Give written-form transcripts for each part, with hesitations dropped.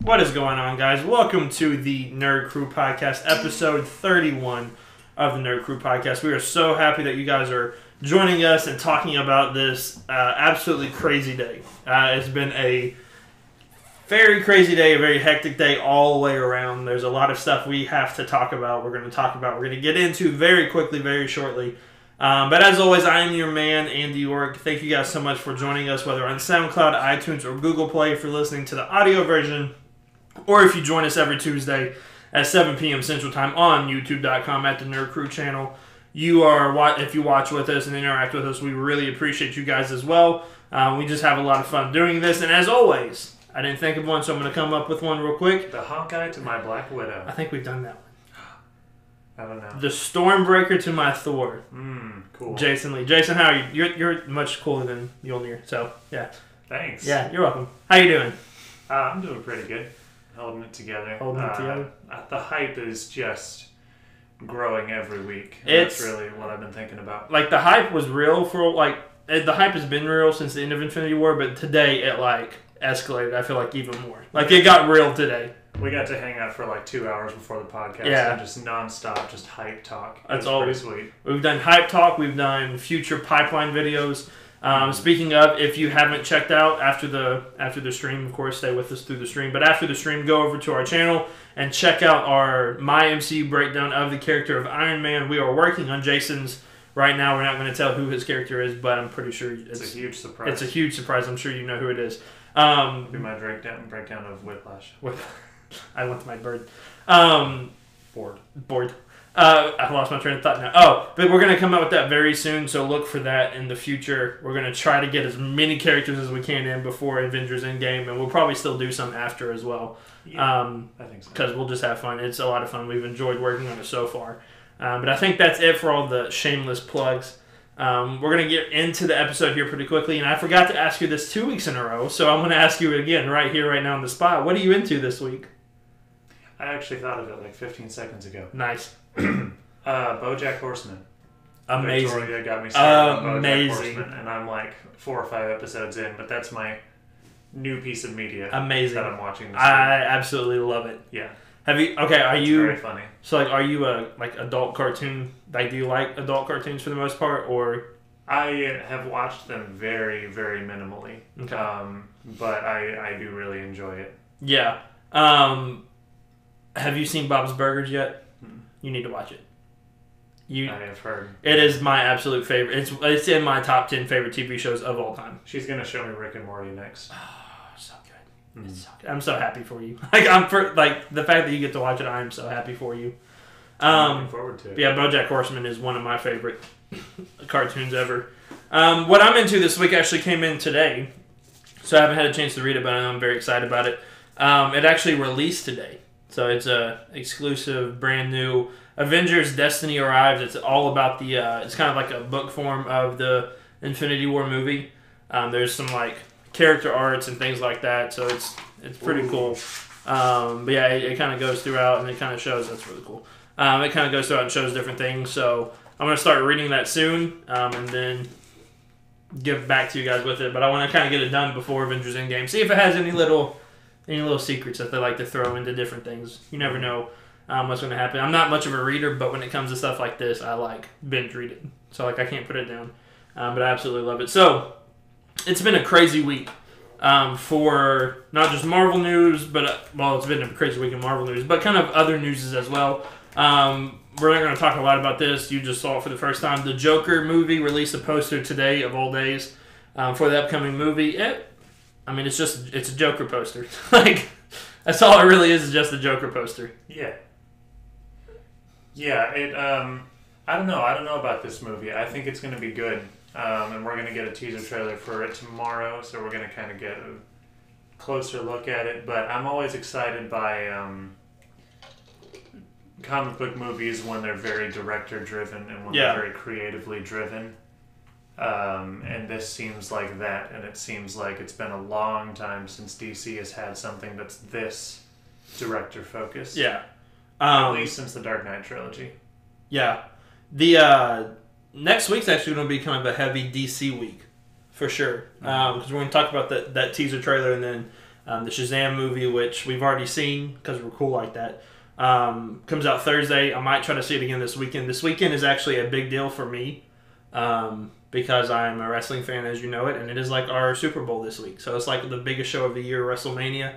What is going on, guys? Welcome to the Nerd Crew Podcast, episode 31 of the Nerd Crew Podcast. We are so happy that you guys are joining us and talking about this absolutely crazy day. It's been a very crazy day, a very hectic day all the way around. There's a lot of stuff we have to talk about. We're going to get into very quickly, very shortly. But as always, I am your man, Andy York. Thank you guys so much for joining us, whether on SoundCloud, iTunes, or Google Play if you're listening to the audio version, or if you join us every Tuesday at 7 p.m. Central Time on YouTube.com at the Nerd Crew channel. If you watch with us and interact with us, we really appreciate you guys as well. We just have a lot of fun doing this. And as always, I didn't think of one, so I'm going to come up with one real quick. The Hawkeye to my Black Widow. I think we've done that one. I don't know. The Stormbreaker to my Thor. Cool. Jason Lee. Jason, how are you? You're much cooler than Mjolnir, so yeah. Thanks. Yeah, you're welcome. How you doing? I'm doing pretty good. Holding it together. The hype is just growing every week. That's really what I've been thinking about. Like, the hype was real the hype has been real since the end of Infinity War, but today it, escalated, I feel like, even more. It got real today. We got to hang out for 2 hours before the podcast and just nonstop, just hype talk. That's all. Pretty sweet. We've done hype talk. We've done future pipeline videos. Speaking of, if you haven't checked out after the stream, of course, stay with us through the stream. But after the stream, go over to our channel and check out our My MCU breakdown of the character of Iron Man. We are working on Jason's right now. We're not going to tell who his character is, but I'm pretty sure it's a huge surprise. It's a huge surprise. I'm sure you know who it is. It'll be my breakdown of Whiplash. I went to my bird. Bored. I lost my train of thought now. Oh, but we're going to come out with that very soon, so look for that in the future. We're going to try to get as many characters as we can in before Avengers Endgame, and we'll probably still do some after as well. Yeah, I think so. Because we'll just have fun. It's a lot of fun. We've enjoyed working on it so far. But I think that's it for all the shameless plugs. We're going to get into the episode here pretty quickly, and I forgot to ask you this 2 weeks in a row, so I'm going to ask you again right here, right now on the spot. What are you into this week? I actually thought of it 15 seconds ago. Nice. BoJack Horseman. Amazing. Victoria got me started on BoJack Horseman, and I'm 4 or 5 episodes in, but that's my new piece of media. Amazing. That I'm watching this week. I absolutely love it. Yeah. Are you very funny. So are you a adult cartoon? Do you like adult cartoons for the most part, or? I have watched them very, very minimally. Okay. But I do really enjoy it. Yeah. Have you seen Bob's Burgers yet? You need to watch it. I have heard. It is my absolute favorite. It's in my top 10 favorite TV shows of all time. She's gonna show me Rick and Morty next. Oh, so good. It's so good. I'm so happy for you. The fact that you get to watch it, I'm so happy for you. I'm looking forward to it. Yeah, BoJack Horseman is one of my favorite cartoons ever. What I'm into this week actually came in today, so I haven't had a chance to read it, but I know I'm very excited about it. It actually released today, so it's a exclusive, brand new Avengers Destiny Arrives. It's all about it's kind of like a book form of the Infinity War movie. There's some character arts and things like that, so it's pretty cool. But yeah, it kind of goes throughout and it kind of shows. That's really cool. It kind of goes throughout and shows different things. So I'm going to start reading that soon, and then give back to you guys with it. But I want to kind of get it done before Avengers Endgame. See if it has any little secrets that they like to throw into different things. You never know what's going to happen. I'm not much of a reader, but when it comes to stuff like this, I binge read it. So I can't put it down. But I absolutely love it. So it's been a crazy week for not just Marvel news, but it's been a crazy week in Marvel news, but kind of other news as well. We're not going to talk a lot about this. You just saw it for the first time. The Joker movie released a poster today, of all days, for the upcoming movie. It's a Joker poster. That's all it really is just a Joker poster. Yeah. Yeah, I don't know. I don't know about this movie. I think it's going to be good. And we're going to get a teaser trailer for it tomorrow, so we're going to kind of get a closer look at it. But I'm always excited by comic book movies when they're very director-driven and when they're very creatively driven. And this seems like that, and it seems like it's been a long time since DC has had something that's this director-focused. Yeah. At least since the Dark Knight trilogy. Yeah. The next week's actually going to be kind of a heavy DC week, for sure. Because we're going to talk about that teaser trailer, and then The Shazam movie, which we've already seen because we're cool like that, comes out Thursday. I might try to see it again this weekend. This weekend is actually a big deal for me because I'm a wrestling fan, as you know it, and it is like our Super Bowl this week. So it's like the biggest show of the year, WrestleMania.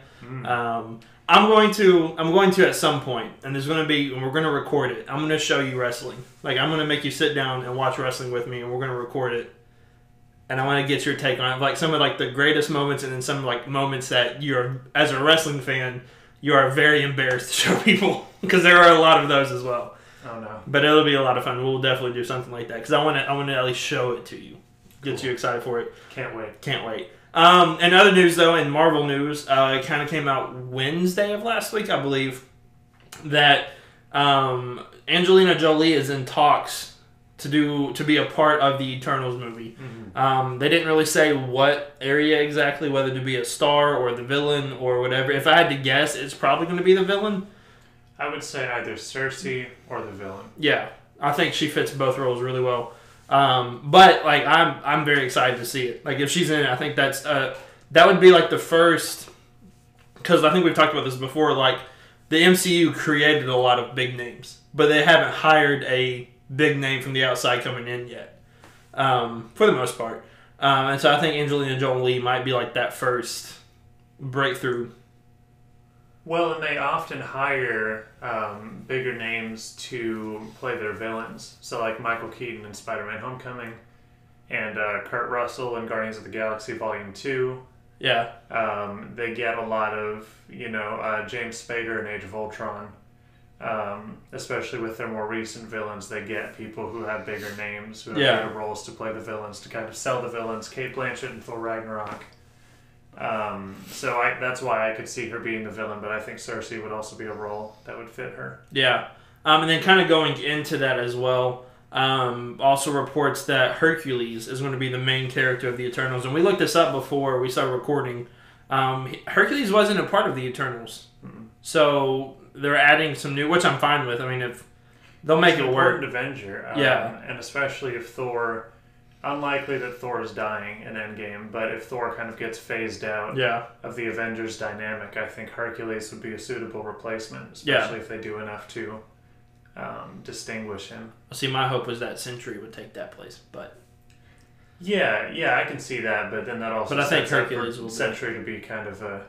I'm going to at some point, and there's going to be, and we're going to record it. I'm going to show you wrestling. Like, I'm going to make you sit down and watch wrestling with me, and we're going to record it. And I want to get your take on it, like some of like the greatest moments, and then some like moments that you're, as a wrestling fan, you are very embarrassed to show people because there are a lot of those as well. Oh no! But it'll be a lot of fun. We'll definitely do something like that because I want to at least show it to you, get you excited for it. Can't wait. Can't wait. And other news, though, in Marvel news, it kind of came out Wednesday of last week, I believe, that Angelina Jolie is in talks to be a part of the Eternals movie. They didn't really say what area exactly, whether to be a star or the villain or whatever. If I had to guess, it's probably going to be the villain. I would say either Cersei or the villain. Yeah, I think she fits both roles really well. But like I'm very excited to see it. Like if she's in it, I think that would be like the first, because I think we've talked about this before. Like the MCU created a lot of big names, but they haven't hired a big name from the outside coming in yet, for the most part. And so I think Angelina Jolie might be like that first breakthrough. Well, and they often hire bigger names to play their villains. So, like Michael Keaton in Spider-Man: Homecoming, and Kurt Russell in Guardians of the Galaxy Volume 2. Yeah. They get a lot of, James Spader in Age of Ultron. Especially with their more recent villains, they get people who have bigger names, who have bigger roles to play the villains, to kind of sell the villains. Kate Blanchett in Thor Ragnarok. So that's why I could see her being the villain, but I think Cersei would also be a role that would fit her. Yeah. And then kind of going into that as well, also reports that Hercules is going to be the main character of the Eternals. And we looked this up before we started recording. Hercules wasn't a part of the Eternals. So they're adding some new, which I'm fine with. I mean, if they'll make it work. He's an important Avenger. Yeah. And especially if Thor... Unlikely that Thor is dying in Endgame, but if Thor kind of gets phased out of the Avengers dynamic, I think Hercules would be a suitable replacement, especially if they do enough to distinguish him. See, my hope was that Sentry would take that place, but... Yeah, I can see that, but then that also I think Hercules will Sentry to be kind of a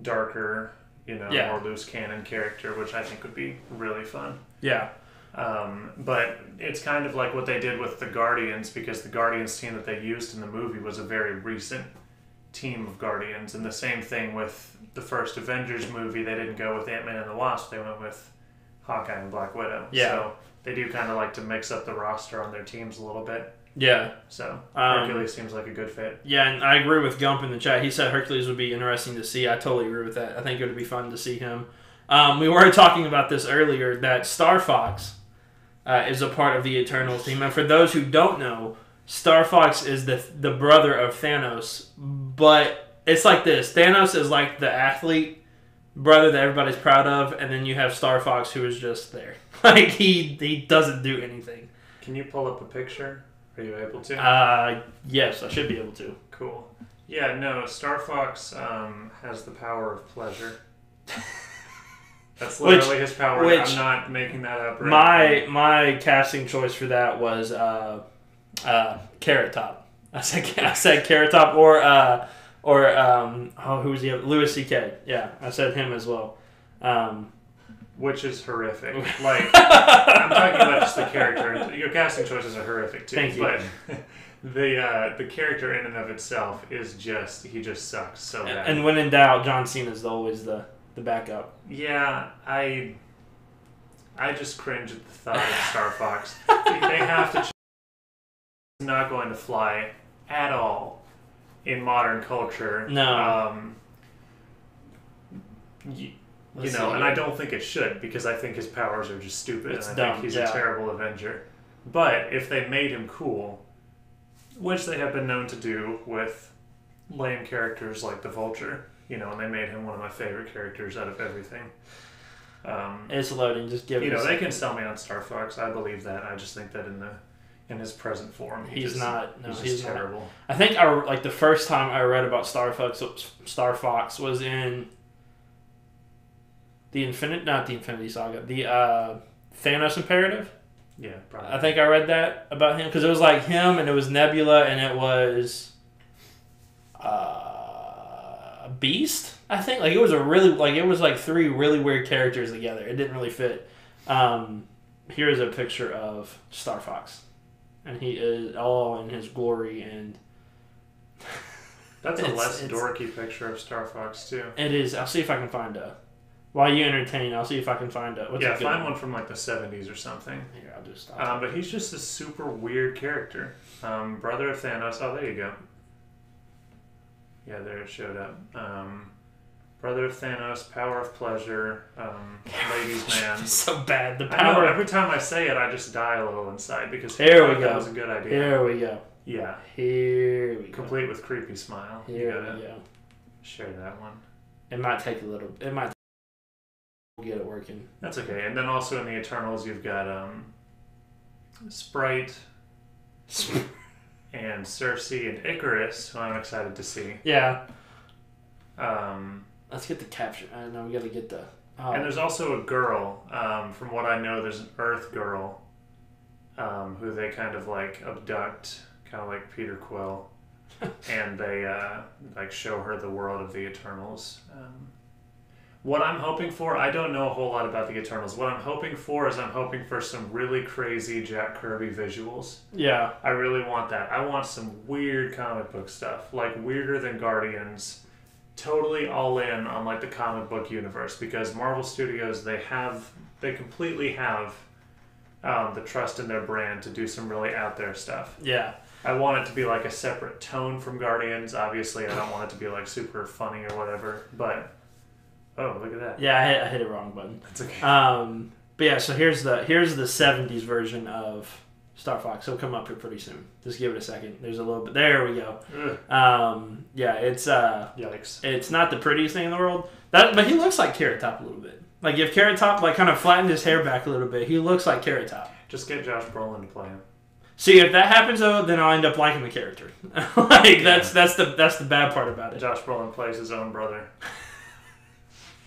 darker, more loose cannon character, which I think would be really fun. Yeah. But it's kind of like what they did with the Guardians, because the Guardians team that they used in the movie was a very recent team of Guardians. And the same thing with the first Avengers movie. They didn't go with Ant-Man and the Wasp. They went with Hawkeye and Black Widow. Yeah. So they do kind of like to mix up the roster on their teams a little bit. Yeah. So Hercules seems like a good fit. Yeah, and I agree with Gump in the chat. He said Hercules would be interesting to see. I totally agree with that. I think it would be fun to see him. We were talking about this earlier, that Star Fox is a part of the Eternals team. And for those who don't know, Star Fox is the brother of Thanos. But it's like this. Thanos is like the athlete brother that everybody's proud of. And then you have Star Fox, who is just there. Like, he doesn't do anything. Can you pull up a picture? Are you able to? Yes, I should be able to. Cool. Yeah, no, Star Fox has the power of pleasure. That's literally his power. I'm not making that up. My casting choice for that was Carrot Top. I said Carrot Top or who was he? Louis C.K. Yeah, I said him as well. Which is horrific. Like, I'm talking about just the character. Your casting choices are horrific too. Thank you. But the character in and of itself is he just sucks so bad. And when in doubt, John Cena is always the backup. Yeah, I just cringe at the thought of Star Fox. They have to. It's not going to fly at all in modern culture. No. And I don't think it should, because I think his powers are just stupid. It's and I dumb, think he's a terrible Avenger. But if they made him cool, which they have been known to do with lame characters like the Vulture, and they made him one of my favorite characters out of everything. It's loading. Just give it. They can sell me on Star Fox. I believe that. I just think that in his present form. He's not. No, he's terrible. Not. I think the first time I read about Star Fox was in not the Infinity Saga, the Thanos Imperative. Yeah, probably. I think I read that about him because it was like him and it was Nebula and it was Beast. I think like it was three really weird characters together. It didn't really fit. Here's a picture of Star Fox, and he is all in his glory and. That's a less dorky picture of Star Fox too. It is. I'll see if I can find a. While you entertain, I'll see if I can find a. Find one from like the 70s or something. Here, I'll just stop. But he's just a super weird character. Brother of Thanos. Oh, there you go. Yeah, there it showed up. Brother of Thanos, power of pleasure, ladies' man. So bad. The I power. know, every time I say it, I just die a little inside because that was a good idea. There we go. Yeah. Here we go. Complete with creepy smile. Here we go. Share that one. It might take a little. It might. Get it working. That's okay. And then also in the Eternals, you've got Sprite and Cersei and Icarus, who I'm excited to see. Yeah. Let's get the capture. I know we got to get the. Oh. And there's also a girl. From what I know, there's an Earth girl who they kind of like abduct, kind of like Peter Quill, and they like show her the world of the Eternals. What I'm hoping for, I don't know a whole lot about the Eternals. What I'm hoping for is some really crazy Jack Kirby visuals. Yeah. I really want that. I want some weird comic book stuff, like weirder than Guardians. Totally all in on like the comic book universe because Marvel Studios, they completely have the trust in their brand to do some really out there stuff. Yeah. I want it to be like a separate tone from Guardians. Obviously, I don't want it to be like super funny or whatever, but... Oh, look at that. Yeah, I hit a wrong button. That's okay. But yeah, so here's the 70s version of Star Fox. It'll come up here pretty soon. Just give it a second. There's a little bit. There we go. Yeah, it's yikes. It's not the prettiest thing in the world. But he looks like Carrot Top a little bit. Like if Carrot Top like kind of flattened his hair back a little bit, he looks like Carrot Top. Just get Josh Brolin to play him. See, if that happens though, then I'll end up liking the character. That's the bad part about it. Josh Brolin plays his own brother.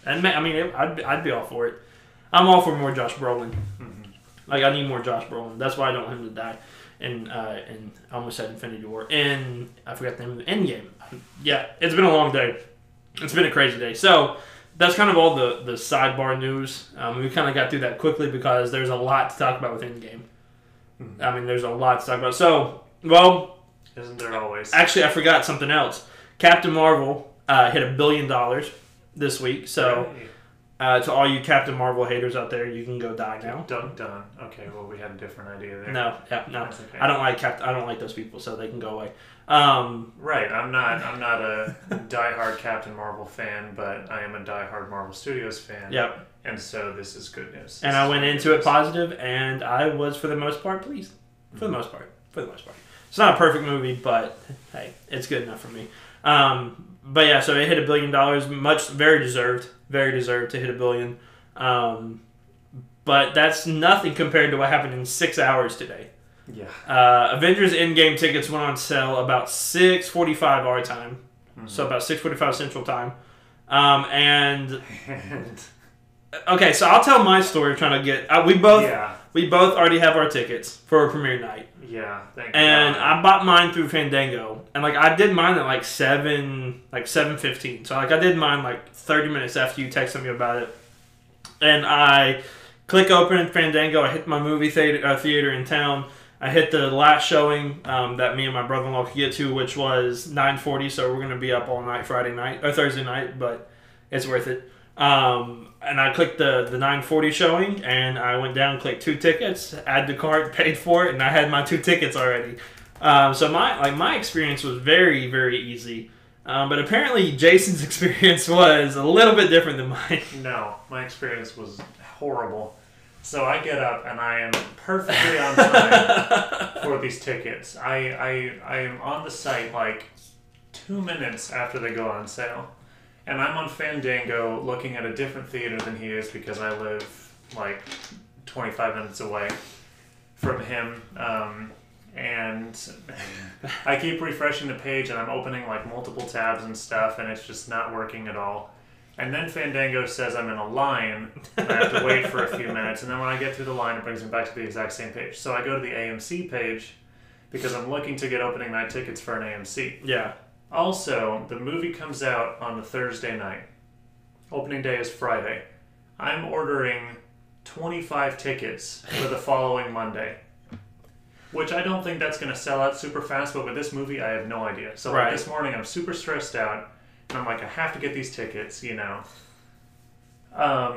And I mean, I'd be all for it. I'm all for more Josh Brolin. Mm-hmm. Like I need more Josh Brolin. That's why I don't want him to die. And I almost said Infinity War. And I forgot the name of the Endgame. Yeah, it's been a long day. It's been a crazy day. So that's kind of all the sidebar news. We kind of got through that quickly because there's a lot to talk about with Endgame. Mm-hmm. I mean, there's a lot to talk about. So, well, isn't there always? Actually, I forgot something else. Captain Marvel hit $1 billion this week. So, to all you Captain Marvel haters out there, you can go die now. Dun. Okay, well, we had a different idea there. No. Okay. I don't like those people, so they can go away. Right. I'm not a diehard Captain Marvel fan, but I am a diehard Marvel Studios fan. Yep. And so this is good news. And I went into it positive, and I was, for the most part, pleased. For the most part. It's not a perfect movie, but hey, it's good enough for me. But yeah, so it hit $1 billion. Very deserved to hit $1 billion. But that's nothing compared to what happened in 6 hours today. Yeah. Avengers Endgame tickets went on sale about 6:45 our time. Mm-hmm. So about 6:45 Central Time. Okay, so I'll tell my story of trying to get... We both already have our tickets for a premiere night. Yeah, thank you. And I bought mine through Fandango. And I did mine at 7:15. So I did mine 30 minutes after you texted me about it. And I click open Fandango. I hit my movie theater in town. I hit the last showing that me and my brother-in-law could get to, which was 9:40. So we're going to be up all night Thursday night, but it's worth it. And I clicked the 9:40 showing, and I went down, clicked 2 tickets, add to cart, paid for it, and I had my 2 tickets already. So my experience was very, very easy. But apparently Jason's experience was a little bit different than mine. No, my experience was horrible. So I get up and I am perfectly on time for these tickets. I am on the site 2 minutes after they go on sale. And I'm on Fandango looking at a different theater than he is because I live 25 minutes away from him. and I keep refreshing the page, and I'm opening like multiple tabs and stuff, and it's just not working at all. And then Fandango says I'm in a line, and I have to wait for a few minutes, and then when I get through the line, it brings me back to the exact same page. So I go to the AMC page, because I'm looking to get opening night tickets for an AMC. Yeah. Also, the movie comes out on the Thursday night. Opening day is Friday. I'm ordering 25 tickets for the following Monday. Which I don't think that's going to sell out super fast, but with this movie, I have no idea. So like, this morning, I'm super stressed out, and I'm like, I have to get these tickets, you know.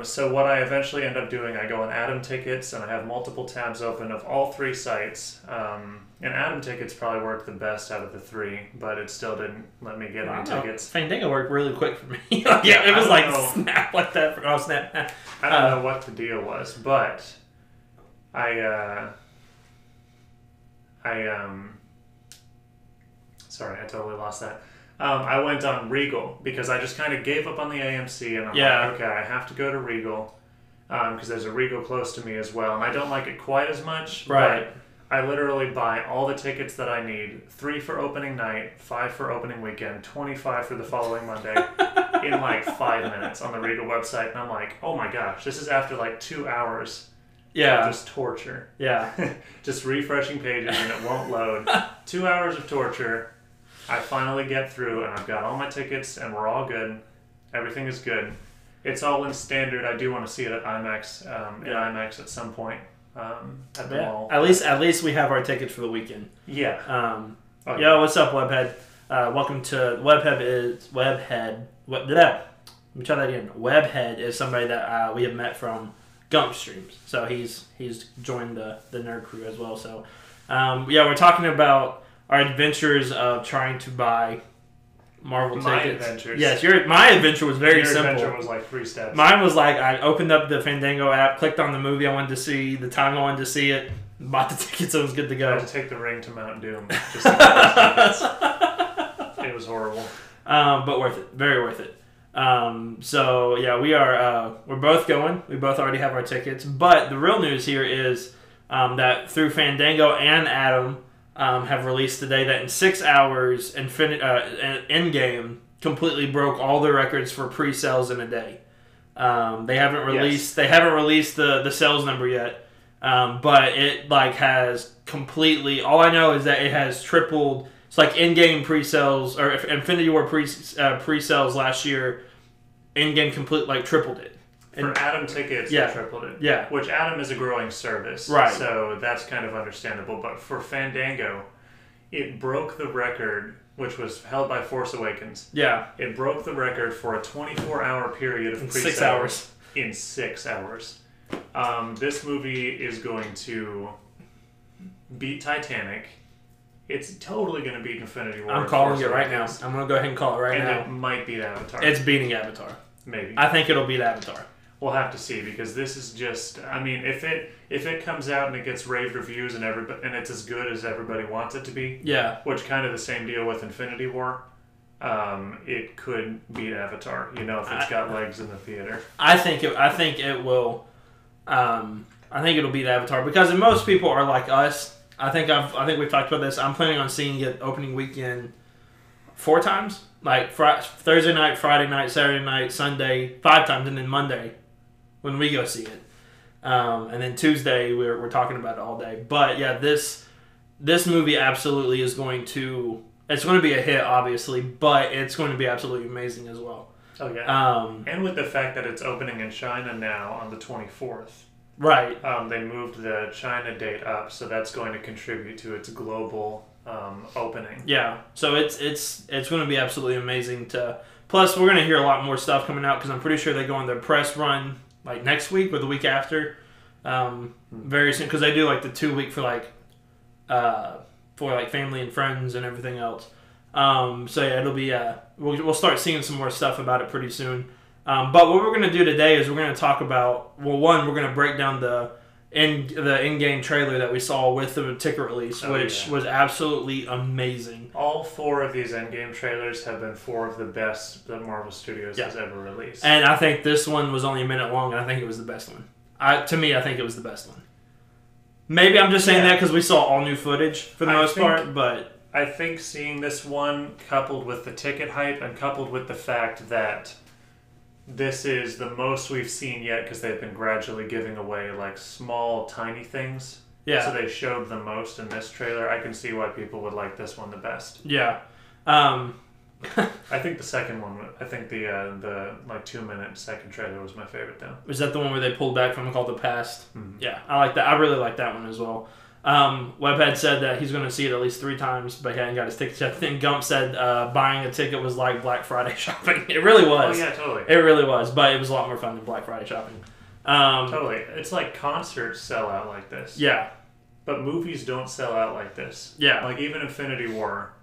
So what I eventually end up doing, I go on Atom Tickets, and I have multiple tabs open of all 3 sites. And Atom Tickets probably worked the best out of the 3, but it still didn't let me get any tickets. Fandango worked really quick for me. Yeah, it was like snap like that. Snap. I don't know what the deal was, but sorry, I totally lost that. I went on Regal because I just kind of gave up on the AMC, and I'm like, okay, I have to go to Regal because there's a Regal close to me as well, and I don't like it quite as much. Right. But I literally buy all the tickets that I need, 3 for opening night, 5 for opening weekend, 25 for the following Monday, in like 5 minutes on the Regal website, and I'm like, oh my gosh, this is after like 2 hours. Yeah. Just torture. Yeah. Just refreshing pages and it won't load. 2 hours of torture. I finally get through, and I've got all my tickets, and we're all good. Everything is good. It's all in standard. I do want to see it at IMAX, IMAX at some point. At the mall. At least we have our tickets for the weekend. Yeah. Yo, what's up, Webhead? Welcome to Webhead. Let me try that again. Webhead is somebody that we have met from Gump Streams, so he's joined the nerd crew as well. So, we're talking about our adventures of trying to buy Marvel tickets. Adventures. Yes, my adventure was very simple. Your adventure was like 3 steps. Mine was like, I opened up the Fandango app, clicked on the movie I wanted to see, the time I wanted to see it, bought the tickets, so it was good to go. I had to take the ring to Mount Doom just to get those tickets. It was horrible. But worth it. Very worth it. So, yeah, we're both going. We both already have our tickets. But the real news here is that through Fandango and Atom, have released today that in 6 hours, Endgame completely broke all the records for pre-sales in a day. They haven't released the sales number yet, but it has completely. All I know is that it has tripled. It's like Endgame pre-sales or Infinity War pre-sales last year. Endgame tripled it. For Atom tickets, they tripled it. Yeah. Which Atom is a growing service. Right. So that's kind of understandable. But for Fandango, it broke the record, which was held by Force Awakens. Yeah. It broke the record for a 24-hour period of pre-sales. 6 hours. In 6 hours. This movie is going to beat Titanic. It's totally going to beat Infinity War. I'm calling it right now. I'm going to go ahead and call it right now. And it might beat Avatar. It's beating Avatar. Maybe. I think it'll beat Avatar. We'll have to see, because this is just. I mean, if it comes out and it gets rave reviews and it's as good as everybody wants it to be, which kind of the same deal with Infinity War, it could beat Avatar. You know, if it's got legs in the theater. I think it will. I think it'll beat Avatar because most people are like us. I think we've talked about this. I'm planning on seeing it opening weekend 4 times, like Thursday night, Friday night, Saturday night, Sunday, 5 times, and then Monday when we go see it. And then Tuesday we're talking about it all day. But yeah, this movie absolutely is going to. It's going to be a hit, obviously, but it's going to be absolutely amazing as well. Oh yeah. And with the fact that it's opening in China now on the 24th. Right. They moved the China date up, so that's going to contribute to its global opening. Yeah. So it's going to be absolutely amazing. Plus, we're going to hear a lot more stuff coming out because I'm pretty sure they go on their press run like next week or the week after, very soon, because they do like the 2 week for family and friends and everything else. So yeah, it'll be we'll start seeing some more stuff about it pretty soon. But what we're going to do today is we're going to talk about, we're going to break down the in-game trailer that we saw with the ticket release, which was absolutely amazing. All 4 of these Endgame trailers have been 4 of the best that Marvel Studios has ever released. And I think this one was only a minute long, and I think it was the best one. To me, I think it was the best one. Maybe I'm just saying that because we saw all new footage for the most part, but I think seeing this one coupled with the ticket hype and coupled with the fact that this is the most we've seen yet because they've been gradually giving away like small, tiny things. Yeah. So they showed the most in this trailer. I can see why people would like this one the best. Yeah. I think the second one. I think the like 2-minute second trailer was my favorite though. Was that the one where they pulled back from Called the Past? Mm-hmm. Yeah, I like that. I really like that one as well. Webhead said that he's going to see it at least 3 times, but he hadn't got his ticket yet. I think Gump said buying a ticket was like Black Friday shopping. It really was. Oh yeah, totally. It really was, but it was a lot more fun than Black Friday shopping. Totally. It's like concerts sell out like this. Yeah. But movies don't sell out like this. Yeah. Like even Infinity War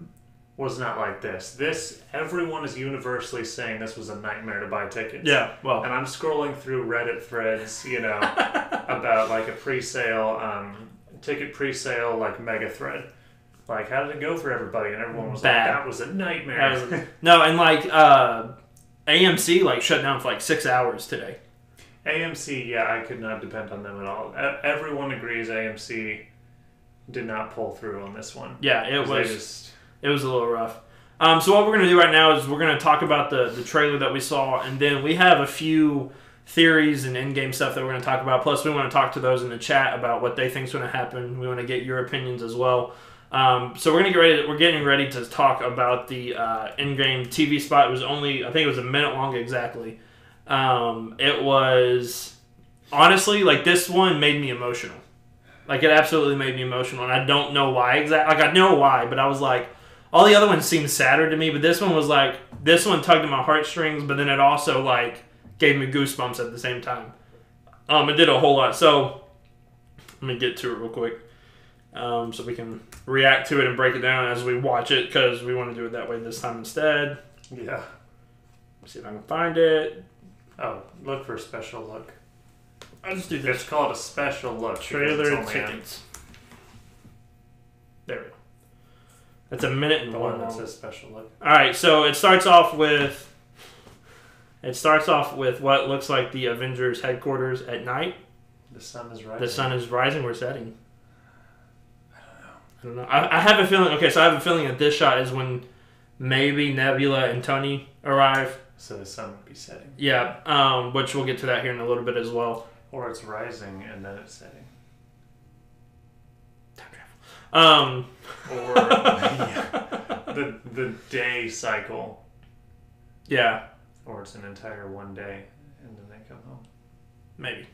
was not like this. Everyone is universally saying this was a nightmare to buy tickets. Yeah, well. And I'm scrolling through Reddit threads, about like a pre-sale, ticket pre-sale, like mega thread. Like, how did it go for everybody? And everyone was bad. Like, that was a nightmare. No, and like, AMC like shut down for like 6 hours today. AMC, yeah, I could not depend on them at all. Everyone agrees AMC did not pull through on this one. Yeah, it was a little rough. So what we're going to do right now is we're going to talk about the trailer that we saw, and then we have a few theories and Endgame stuff that we're going to talk about. Plus, we want to talk to those in the chat about what they think is going to happen. We want to get your opinions as well. So we're getting ready to talk about the Endgame TV spot. It was only, I think it was a minute long exactly. It was, honestly, like this one made me emotional. Like it absolutely made me emotional, and I don't know why exactly. Like I know why, but I was like, all the other ones seemed sadder to me, but this one was like, this one tugged at my heartstrings, but then it also like gave me goosebumps at the same time. It did a whole lot. So let me get to it real quick, so we can react to it and break it down as we watch it, because we want to do it that way this time instead. Yeah. See if I can find it. Oh, look for a special look. I'll just do this. It's called a special look. Trailer tickets. There we go. That's a minute and the one. That says special look. All right, so it starts off with what looks like the Avengers headquarters at night. The sun is rising. The sun is rising. We're setting. I don't know. I have a feeling. Okay, so I have a feeling that this shot is when maybe Nebula and Tony arrive. So the sun would be setting. Yeah, which we'll get to that here in a little bit as well. Or it's rising and then it's setting. Time travel. Or the day cycle. Yeah. Or it's an entire one day and then they come home. Maybe.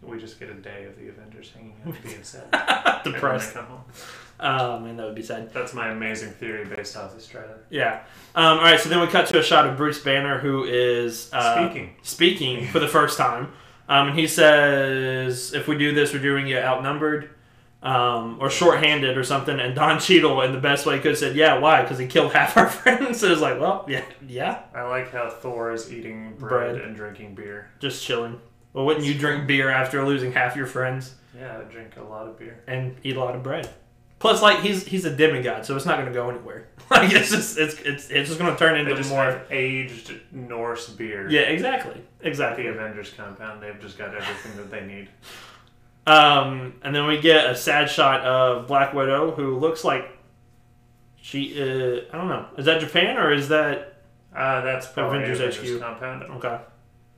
We just get a day of the Avengers hanging out being sad. Depressed. And then they come home. Oh, man, that would be sad. That's my amazing theory based off this trailer. Yeah. All right, so then we cut to a shot of Bruce Banner, who is speaking for the first time. And he says, if we do this, we're doing it outnumbered or shorthanded or something. And Don Cheadle, in the best way, could have said, yeah, why? Because he killed half our friends. So it was like, well, yeah. I like how Thor is eating bread and drinking beer. Just chilling. Well, wouldn't you drink beer after losing half your friends? Yeah, I drink a lot of beer. And eat a lot of bread. Plus, like, he's a demigod, so it's not going to go anywhere. Like, it's just going to turn into more aged Norse beer. Yeah, exactly. The Avengers compound, they've just got everything that they need. And then we get a sad shot of Black Widow, who looks like she is, I don't know. Is that Japan or is that that's probably Avengers HQ compound? Okay.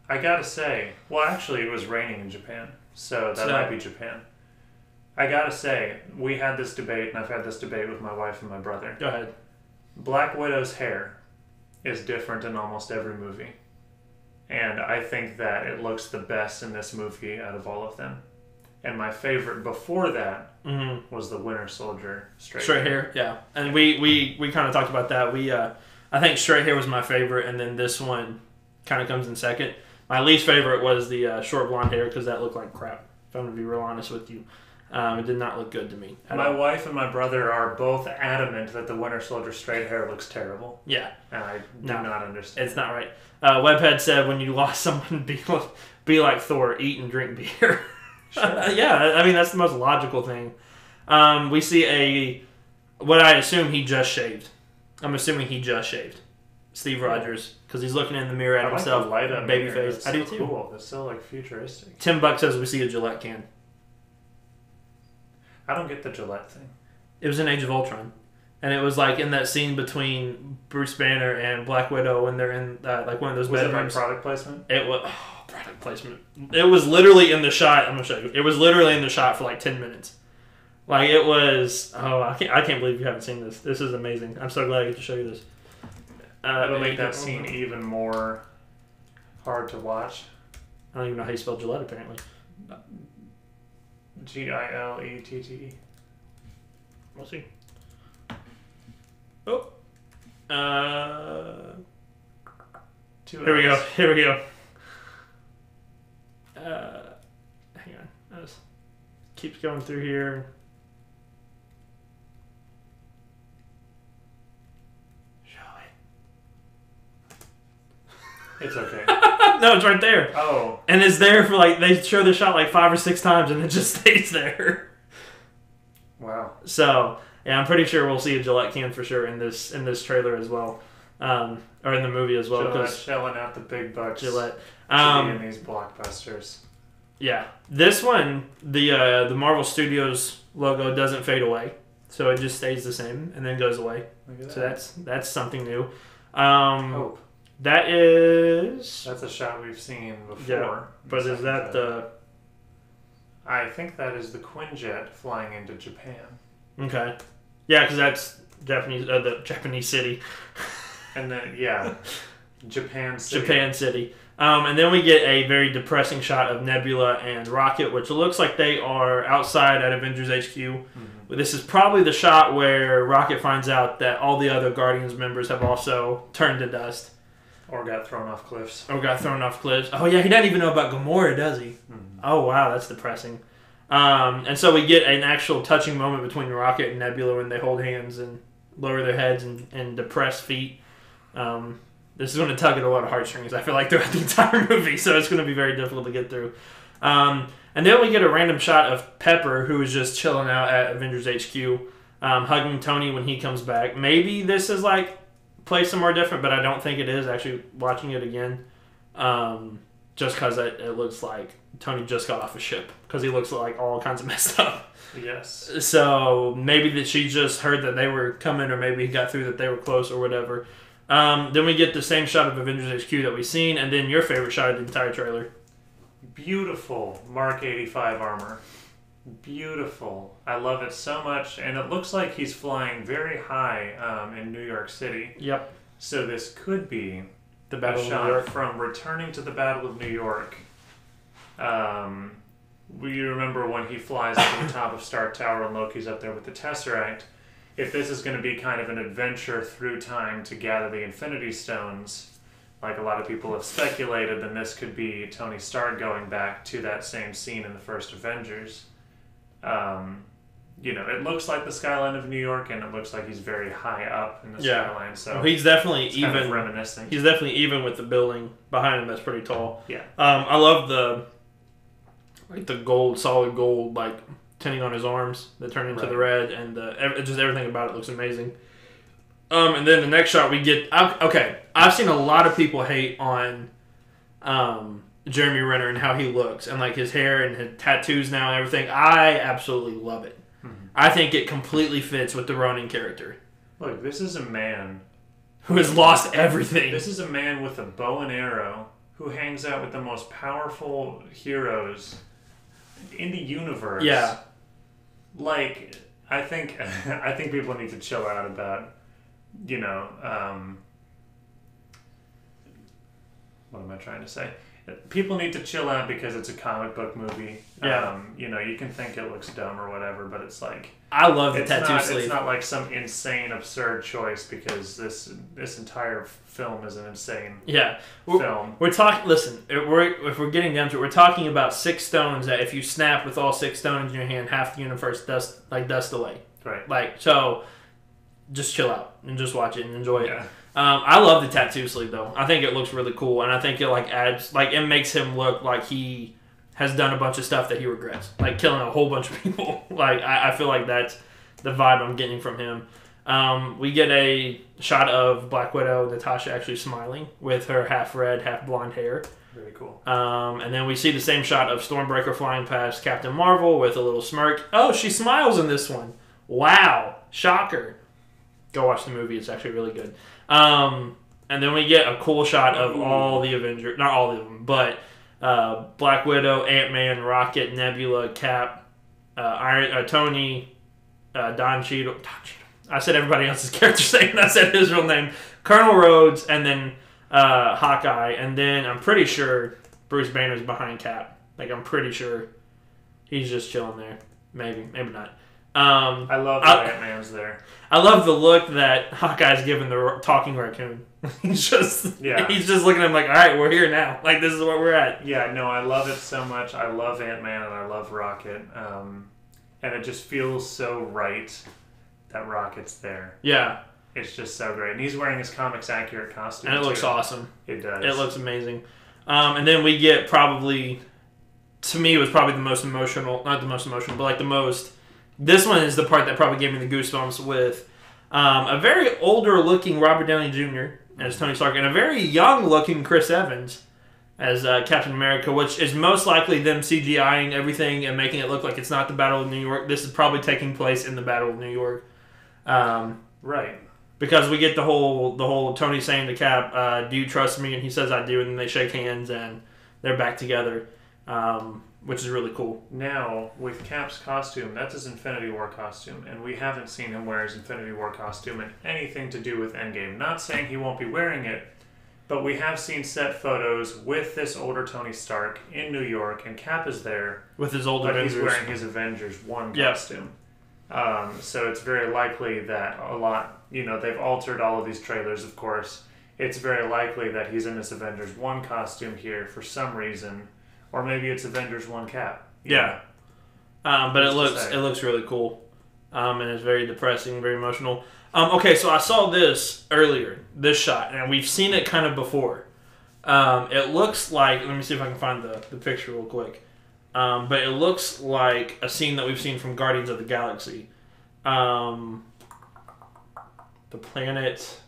I gotta say, well, actually, it was raining in Japan, so that might be Japan. I gotta say, we had this debate, and I've had this debate with my wife and my brother. Go ahead. Black Widow's hair is different in almost every movie. And I think that it looks the best in this movie out of all of them. And my favorite before that was the Winter Soldier straight hair. Yeah. And we kind of talked about that. I think straight hair was my favorite, and then this one kind of comes in second. My least favorite was the short blonde hair, because that looked like crap, if I'm going to be real honest with you. It did not look good to me. My wife and my brother are both adamant that the Winter Soldier straight hair looks terrible. Yeah. And I do not understand. It's not right. Webhead said, when you lost someone, be like Thor, eat and drink beer. Sure. Yeah, I mean, that's the most logical thing. We see what I assume he just shaved. I'm assuming he just shaved. Steve Rogers, because he's looking in the mirror at himself, baby face. I do too. Cool. That's so like futuristic. Tim Buck says we see a Gillette can. I don't get the Gillette thing. It was in Age of Ultron. And it was like in that scene between Bruce Banner and Black Widow when they're in like one of those bedrooms. Was it like product placement? It was product placement. It was literally in the shot. I'm gonna show you. It was literally in the shot for like 10 minutes. Like it was. Oh, I can't believe you haven't seen this. This is amazing. I'm so glad I get to show you this. It'll make that scene even more hard to watch. I don't even know how you spell Gillette. Apparently, Gillette. We'll see. Oh. Here we go. Hang on. This keeps going through here. Show it. It's okay. No, it's right there. Oh. And it's there for like, they show the shot like 5 or 6 times and it just stays there. Wow. So, yeah, I'm pretty sure we'll see a Gillette can for sure in this trailer as well. Or in the movie as well. Gillette shelling out the big bucks. Gillette. To be in these blockbusters. Yeah. This one, the Marvel Studios logo doesn't fade away. So it just stays the same and then goes away. So that's something new. Hope. That is... That's a shot we've seen before. Yeah, but is that the... I think that is the Quinjet flying into Japan. Okay. Yeah, because that's Japanese, the Japanese city. And then, yeah, Japan City. Japan City. And then we get a very depressing shot of Nebula and Rocket, which looks like they are outside at Avengers HQ. Mm-hmm. This is probably the shot where Rocket finds out that all the other Guardians members have also turned to dust. Or got thrown off cliffs. Oh, yeah, he doesn't even know about Gamora, does he? Mm-hmm. Oh, wow, that's depressing. And so we get an actual touching moment between Rocket and Nebula when they hold hands and lower their heads and depress feet. This is going to tug at a lot of heartstrings, I feel like, throughout the entire movie, so it's going to be very difficult to get through. And then we get a random shot of Pepper, who is just chilling out at Avengers HQ, hugging Tony when he comes back. Maybe this is like play somewhere different, but I don't think it is, actually, watching it again. Just because it looks like Tony just got off a ship, because he looks like all kinds of messed up. Yes. So maybe that she just heard that they were coming, or maybe he got through that they were close or whatever. Then we get the same shot of Avengers HQ that we've seen, and then your favorite shot of the entire trailer. Beautiful Mark 85 armor. Beautiful. I love it so much, and it looks like he's flying very high in New York City. Yep. So this could be the Battle of shot New York. From Returning to the Battle of New York. We remember when he flies up to the top of Stark Tower and Loki's up there with the Tesseract. If this is going to be kind of an adventure through time to gather the Infinity Stones, like a lot of people have speculated, then this could be Tony Stark going back to that same scene in the first Avengers. It looks like the skyline of New York, and it looks like he's very high up in the skyline. So he's definitely even kind of reminiscent. He's definitely even with the building behind him. That's pretty tall. Yeah. I love the gold, solid gold, like tinting on his arms that turn into the red, and just everything about it looks amazing. And then the next shot we get. I've seen a lot of people hate on Jeremy Renner and how he looks, and like his hair and his tattoos now and everything. I absolutely love it. Mm-hmm. I think it completely fits with the Ronin character. Look, this is a man who has lost everything. This is a man with a bow and arrow who hangs out with the most powerful heroes in the universe. Yeah. Like, I think people need to chill out about, what am I trying to say? People need to chill out because it's a comic book movie. Yeah. You can think it looks dumb or whatever, but it's like... I love the tattoo sleeve. It's not like some insane, absurd choice, because this entire film is an insane film. We're talking... Listen, if we're getting down to it, we're talking about 6 stones that if you snap with all 6 stones in your hand, half the universe dust away. Right. So just chill out and just watch it and enjoy it. Yeah. I love the tattoo sleeve though. I think it looks really cool, and I think it adds it makes him look like he has done a bunch of stuff that he regrets, like killing a whole bunch of people. I feel like that's the vibe I'm getting from him. We get a shot of Black Widow, Natasha, actually smiling with her half red, half blonde hair. Very cool. And then we see the same shot of Stormbreaker flying past Captain Marvel with a little smirk. Oh, she smiles in this one. Wow. Shocker. Go watch the movie. It's actually really good. And then we get a cool shot of all the Avengers. Not all of them, but Black Widow, Ant-Man, Rocket, Nebula, Cap, Tony, Don Cheadle. I said everybody else's character's name, and I said his real name. Colonel Rhodes, and then Hawkeye, and then I'm pretty sure Bruce Banner's behind Cap. Like, I'm pretty sure he's just chilling there. Maybe not. I love that Ant-Man's there. I love the look that Hawkeye's giving the talking raccoon. he's just looking at him like, all right, we're here now. Like, this is where we're at. Yeah, no, I love it so much. I love Ant-Man and I love Rocket. And it just feels so right that Rocket's there. Yeah. It's just so great. And he's wearing his comics accurate costume. And it looks awesome. It does. It looks amazing. And then we get probably, to me, it was probably the most emotional, not the most emotional, but like the most, this one is the part that probably gave me the goosebumps with a very older looking Robert Downey Jr. as Tony Stark and a very young looking Chris Evans as Captain America, which is most likely them CGIing everything and making it look like it's not the Battle of New York. This is probably taking place in the Battle of New York. Right. Because we get the whole Tony saying to Cap, do you trust me? And he says, I do. And then they shake hands and they're back together, which is really cool. Now, with Cap's costume, that's his Infinity War costume. And we haven't seen him wear his Infinity War costume in anything to do with Endgame. Not saying he won't be wearing it, but we have seen set photos with this older Tony Stark in New York, and Cap is there. With his old Avengers. He's wearing his Avengers 1 costume. So it's very likely that they've altered all of these trailers, of course. It's very likely that he's in this Avengers 1 costume here for some reason. Or maybe it's Avengers 1 Cap. Yeah. But it looks really cool. And it's very depressing, very emotional. Okay, so I saw this earlier, this shot, and we've seen it kind of before. It looks like, let me see if I can find the picture real quick. But it looks like a scene that we've seen from Guardians of the Galaxy. The planet,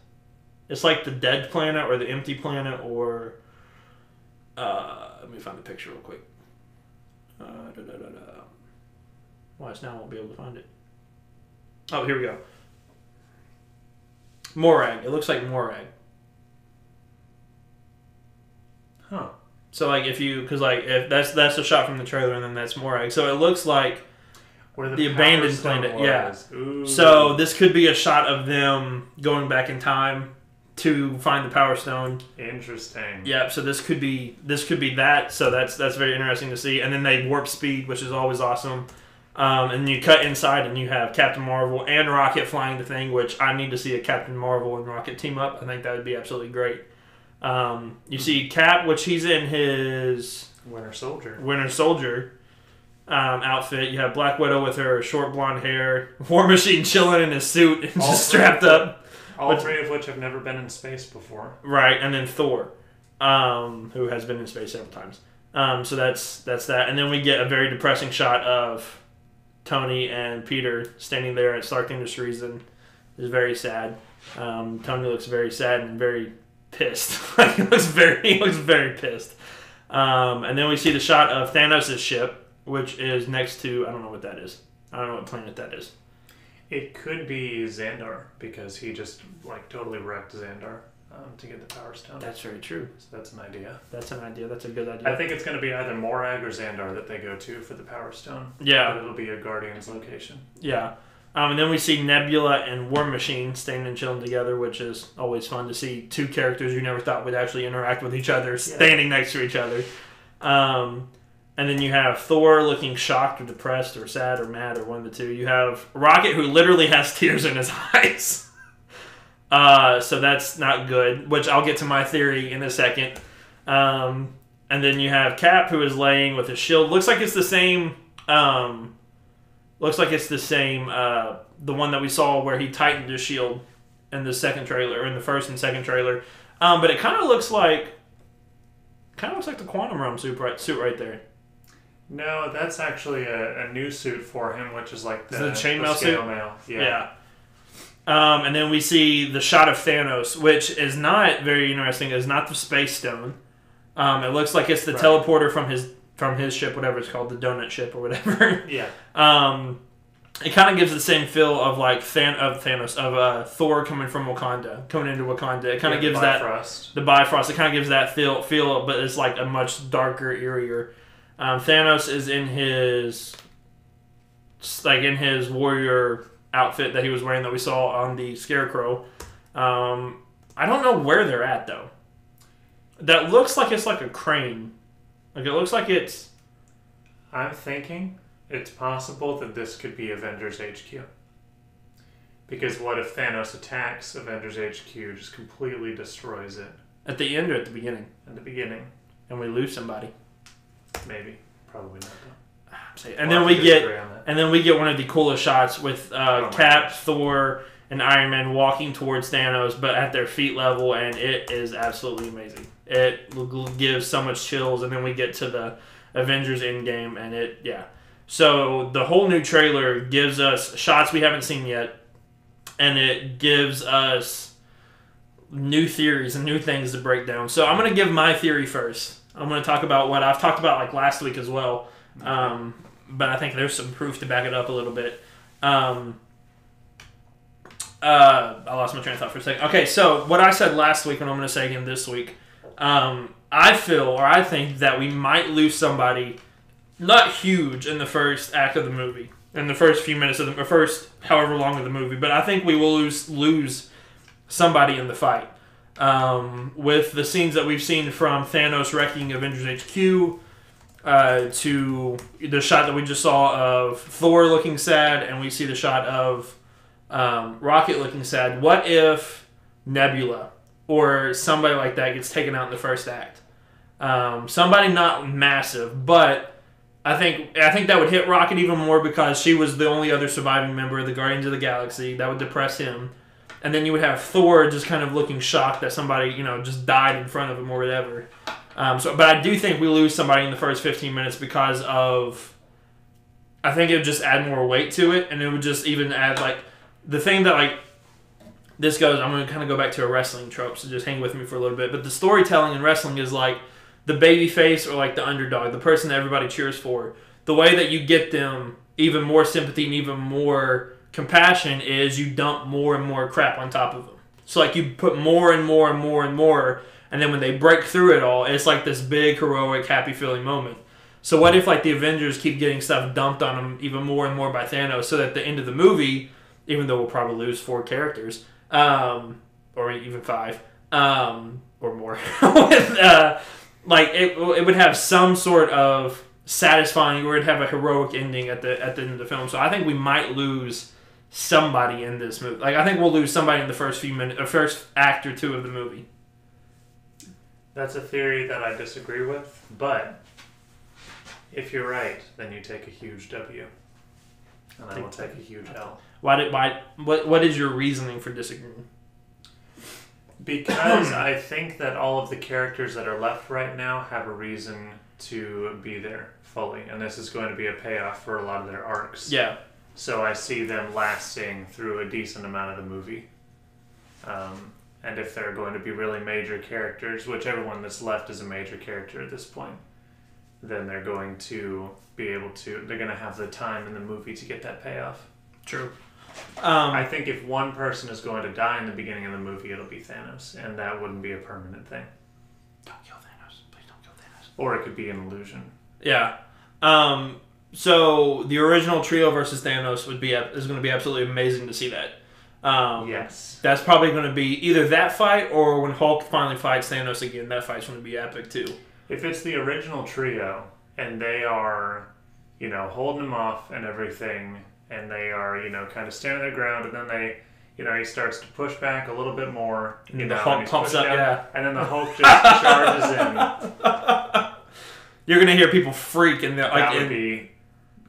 it's like the dead planet or the empty planet or, let me find the picture real quick. Watch now, I won't be able to find it. Oh, here we go. Morag. It looks like Morag. Huh. So like if that's a shot from the trailer, and then that's Morag. So it looks like where the abandoned planet. Yeah. Ooh. So this could be a shot of them going back in time to find the Power Stone. Interesting. Yeah. So this could be that. So that's very interesting to see. And then they warp speed, which is always awesome. And you cut inside, and you have Captain Marvel and Rocket flying the thing, which I need to see a Captain Marvel and Rocket team up. I think that would be absolutely great. You see Cap, which he's in his Winter Soldier outfit. You have Black Widow with her short blonde hair. War Machine chilling in his suit and just strapped up. All three of which have never been in space before. Right, and then Thor, who has been in space several times. So that's that. And then we get a very depressing shot of Tony and Peter standing there at Stark Industries, and it's very sad. Tony looks very sad and very pissed. He looks very pissed. And then we see the shot of Thanos' ship, which is next to, I don't know what that is. I don't know what planet that is. It could be Xandar, because he just totally wrecked Xandar to get the Power Stone. That's very true. So that's an idea. That's a good idea. I think it's going to be either Morag or Xandar that they go to for the Power Stone. Yeah. But it'll be a Guardians location. Yeah. And then we see Nebula and War Machine standing and chilling together, which is always fun to see two characters you never thought would actually interact with each other standing next to each other. And then you have Thor looking shocked or depressed or sad or mad or one of the two. You have Rocket, who literally has tears in his eyes. So that's not good, which I'll get to my theory in a second. And then you have Cap, who is laying with his shield. Looks like it's the same... the one that we saw where he tightened his shield in the second trailer, or in the first and second trailer. But it kind of looks like the Quantum Realm suit right there. No, that's actually a new suit for him, which is like the chainmail suit. Yeah. And then we see the shot of Thanos, which is not very interesting. It's not the Space Stone. It looks like it's the teleporter from his ship, whatever it's called, the donut ship or whatever. Yeah. It kind of gives the same feel of like Thor coming from Wakanda, coming into Wakanda. It kind of gives the Bifrost. It kind of gives that feel, but it's like a much darker, eerier. Thanos is in his warrior outfit that he was wearing that we saw on the Scarecrow. I don't know where they're at though. That looks like it's like a crane. Like it looks like it's. I'm thinking it's possible that this could be Avengers HQ. Because what if Thanos attacks Avengers HQ, just completely destroys it? At the end or at the beginning? At the beginning. And we lose somebody. Maybe. Probably not though. And then we get one of the coolest shots with Cap, Thor, and Iron Man walking towards Thanos, but at their feet level, and it is absolutely amazing. It gives so much chills, and then we get to the Avengers Endgame, and So the whole new trailer gives us shots we haven't seen yet, and it gives us new theories and new things to break down. So I'm going to give my theory first. I'm going to talk about what I've talked about like last week as well, but I think there's some proof to back it up a little bit. I lost my train of thought for a second. Okay, so what I said last week and I'm going to say again this week, I think that we might lose somebody not huge in the first act of the movie, in the first few minutes of the first however long of the movie, but I think we will lose somebody in the fight. With the scenes that we've seen from Thanos wrecking Avengers HQ, to the shot that we just saw of Thor looking sad, and we see the shot of Rocket looking sad. What if Nebula or somebody like that gets taken out in the first act? Somebody not massive, but I think that would hit Rocket even more because she was the only other surviving member of the Guardians of the Galaxy. That would depress him. And then you would have Thor just kind of looking shocked that somebody, just died in front of him or whatever. But I do think we lose somebody in the first 15 minutes because of... I think it would just add more weight to it, and it would just even add, like... The thing that, like... This goes... I'm going to kind of go back to a wrestling trope, so just hang with me for a little bit. But the storytelling in wrestling is, like, the baby face or, like, the underdog, the person that everybody cheers for. The way that you get them even more sympathy and even more... compassion is you dump more and more crap on top of them. So like you put more and more and more and more, and then when they break through it all, it's like this big, heroic, happy feeling moment. So what if like the Avengers keep getting stuff dumped on them even more and more by Thanos, so that at the end of the movie, even though we'll probably lose 4 characters, or even 5, or more, like it would have some sort of satisfying, or it'd have a heroic ending at the end of the film. So I think we might lose somebody in this movie. Like I think we'll lose somebody in the first few minutes, or first act or 2 of the movie. That's a theory that I disagree with, but if you're right, then you take a huge W, and I will take a huge L. What is your reasoning for disagreeing? Because I think that all of the characters that are left right now have a reason to be there fully, and this is going to be a payoff for a lot of their arcs. Yeah. So I see them lasting through a decent amount of the movie. And if they're going to be really major characters, which everyone that's left is a major character at this point, then they're going to be able to, they're going to have the time in the movie to get that payoff. True. I think if one person is going to die in the beginning of the movie, it'll be Thanos, and that wouldn't be a permanent thing. Don't kill Thanos. Please don't kill Thanos. Or it could be an illusion. Yeah. So the original trio versus Thanos is going to be absolutely amazing to see that. Yes. That's probably going to be either that fight or when Hulk finally fights Thanos again. That fight's going to be epic too. If it's the original trio and they are, holding him off and everything, and they are, kind of standing their ground, and then they, he starts to push back a little bit more. And the Hulk pumps up, yeah. And then the Hulk just charges in. You're going to hear people freak. And that would be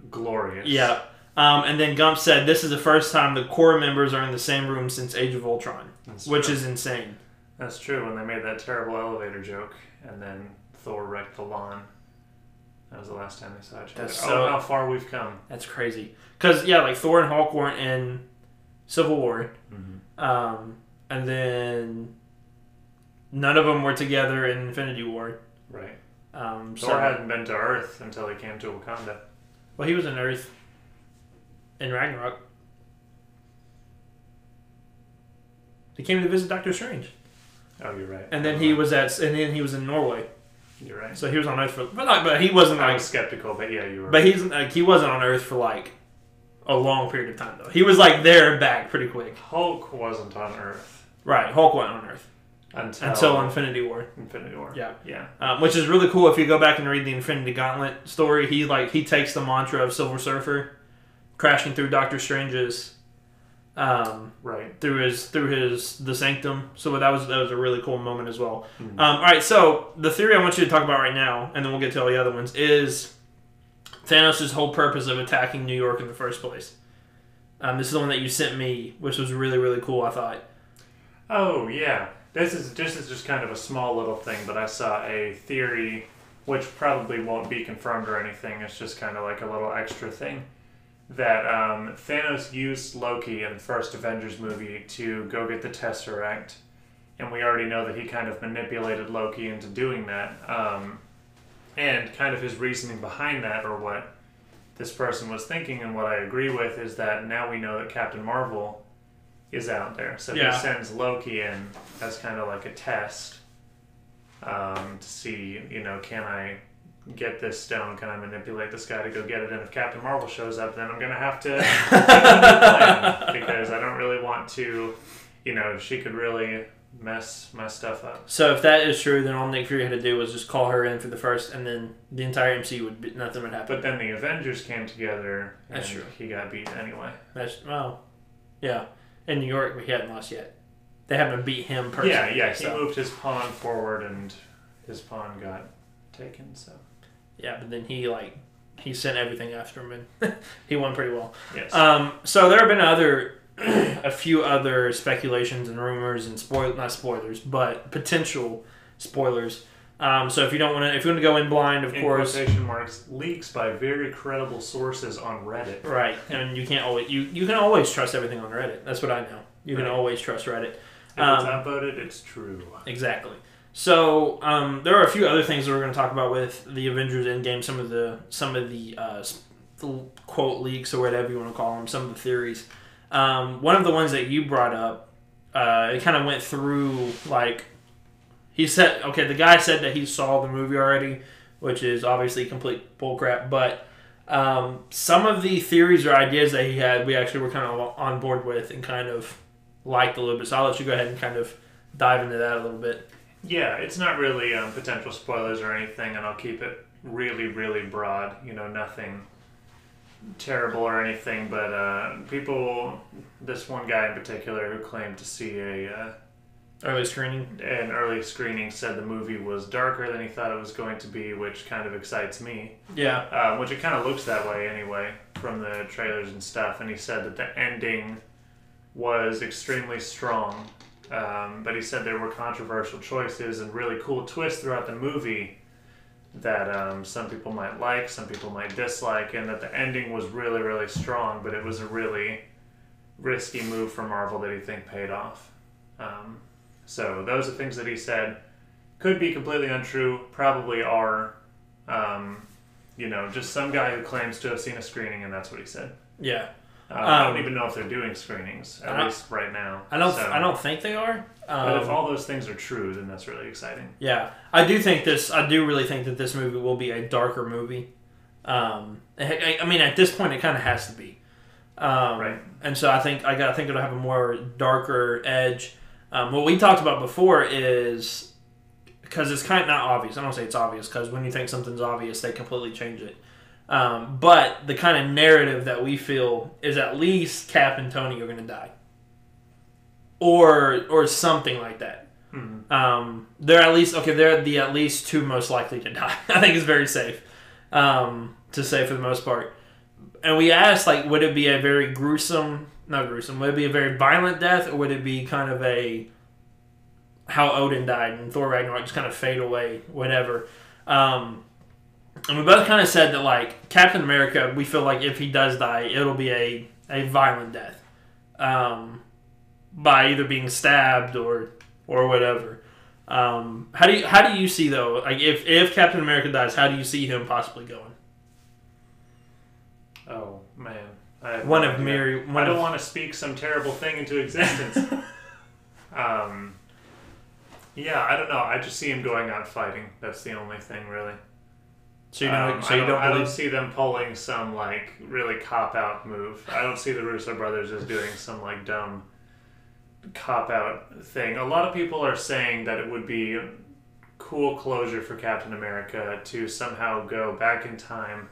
glorious. Yeah. And then Gump said, this is the first time the core members are in the same room since Age of Ultron, which is insane. That's true, when they made that terrible elevator joke, and then Thor wrecked the lawn. That was the last time they saw each other. How far we've come. That's crazy. Because, like Thor and Hulk weren't in Civil War. Mm-hmm. And then none of them were together in Infinity War. Right. Thor hadn't been to Earth until he came to Wakanda. Well, he was in Earth in Ragnarok. He came to visit Doctor Strange. Oh, you're right. And then he was in Norway. You're right. So he was on Earth but he wasn't I was skeptical, but yeah, you were. But he wasn't on Earth for a long period of time though. He was there and back pretty quick. Hulk wasn't on Earth. Right, Hulk went on Earth until Infinity War. Infinity War. Yeah. Which is really cool if you go back and read the Infinity Gauntlet story. He takes the mantra of Silver Surfer, crashing through Doctor Strange's. Right. Through the Sanctum. So that was a really cool moment as well. Mm-hmm. All right, so the theory I want you to talk about right now, and then we'll get to all the other ones, is Thanos' whole purpose of attacking New York in the first place. This is the one that you sent me, which was really, really cool, I thought. Oh, yeah. This is just kind of a small little thing, but I saw a theory, which probably won't be confirmed or anything. It's just kind of like a little extra thing. That Thanos used Loki in the first Avengers movie to go get the Tesseract, and we already know that he kind of manipulated Loki into doing that. And kind of his reasoning behind that, or what this person was thinking, and what I agree with, is that now we know that Captain Marvel is out there. So he sends Loki in as kind of like a test to see, can I get this stone? Can I manipulate this guy to go get it? And if Captain Marvel shows up, then I'm going to have to plan, because I don't really want to, she could really mess my stuff up. So if that is true, then all Nick Fury had to do was just call her in for the first, and then the entire MCU nothing would happen. But then the Avengers came together, and that's true. He got beat anyway. Yeah. In New York, but he hadn't lost yet. They haven't beat him personally. Yeah. He moved his pawn forward, and his pawn got taken, so... Yeah, but then he sent everything after him, and he won pretty well. Yes. So there have been a few other speculations and rumors and not spoilers, but potential spoilers. So if you want to go in blind, of course. Quotation marks, leaks by very credible sources on Reddit. Right, and you can't always you can always trust everything on Reddit. That's what I know. You can always trust Reddit. If it's upvoted, it's true. Exactly. So there are a few other things that we're going to talk about with the Avengers Endgame. Some of the quote leaks or whatever you want to call them. Some of the theories. One of the ones that you brought up, it kind of went through he said, the guy said that he saw the movie already, which is obviously complete bullcrap. But some of the theories or ideas that he had, we actually were kind of on board with and kind of liked a little bit. So I'll let you go ahead and kind of dive into that a little bit. Yeah, it's not really potential spoilers or anything, and I'll keep it really, really broad. Nothing terrible or anything, but this one guy in particular who claimed to see an early screening said the movie was darker than he thought it was going to be, which kind of excites me. Yeah. Which it kind of looks that way anyway from the trailers and stuff, and he said that the ending was extremely strong. But he said there were controversial choices and really cool twists throughout the movie that some people might like, some people might dislike, and that the ending was really, really strong, but it was a really risky move for Marvel that he think paid off. So those are things that he said. Could be completely untrue, probably are. Just some guy who claims to have seen a screening, and that's what he said. Yeah. I don't even know if they're doing screenings, at least right now. I don't think they are. But if all those things are true, then that's really exciting. Yeah. I do really think that this movie will be a darker movie. I mean, at this point, it kind of has to be. Right. And so I think it'll have a more darker edge. What we talked about before is, because it's kind of not obvious. I don't say it's obvious, because when you think something's obvious, they completely change it. But the kind of narrative that we feel is at least Cap and Tony are going to die, or something like that. Mm-hmm. They're at least two most likely to die. I think it's very safe to say for the most part. And we asked, would it be a very would it be a very violent death, or would it be kind of how Odin died and Thor Ragnarok just kind of fade away, whatever. And we both kind of said that, Captain America, we feel like if he does die, it'll be a violent death. By either being stabbed or whatever. How do you see though? Like if Captain America dies, how do you see him possibly going? Oh man, I don't want to speak some terrible thing into existence. Yeah, I don't know. I just see him going out fighting. That's the only thing, really. So I don't see them pulling some like really cop out move. I don't see the Russo brothers as doing some like dumb cop out thing. A lot of people are saying that it would be cool closure for Captain America to somehow go back in time,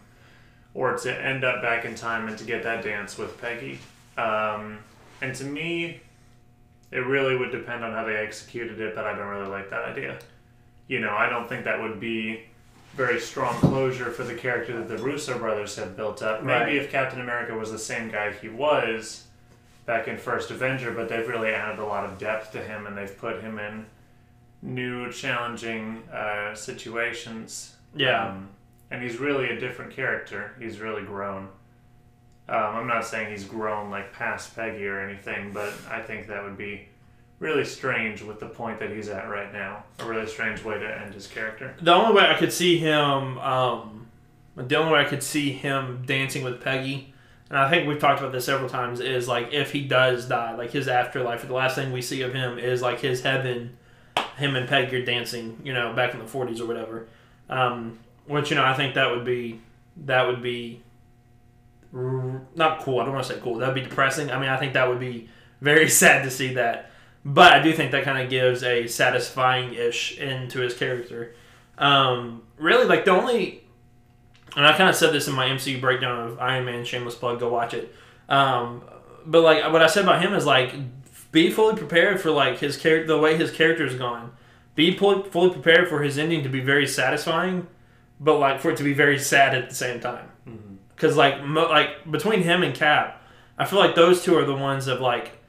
or to end up back in time and to get that dance with Peggy. And to me, it really would depend on how they executed it, but I don't really like that idea. You know, I don't think that would be very strong closure for the character that the Russo brothers have built up. Maybe if Captain America was the same guy he was back in First Avenger, but they've really added a lot of depth to him, and they've put him in new, challenging situations. Yeah. And he's really a different character. He's really grown. I'm not saying he's grown like past Peggy or anything, but I think that would be really strange with the point that he's at right now. A really strange way to end his character. The only way I could see him, dancing with Peggy, and I think we've talked about this several times, is like if he does die, like his afterlife, the last thing we see of him is like his heaven, him and Peggy are dancing, you know, back in the 40s or whatever. Which, you know, I think that would be not cool. I don't want to say cool. That would be depressing. I mean, I think that would be very sad to see that. But I do think that kind of gives a satisfying-ish end to his character. Really, like, the only... And I kind of said this in my MCU breakdown of Iron Man, shameless plug, go watch it. But, like, what I said about him is, like, be fully prepared for, like, his character, the way his character is gone. Be fully prepared for his ending to be very satisfying, but, like, for it to be very sad at the same time. Because, like, between him and Cap, I feel like those two are the ones of, like...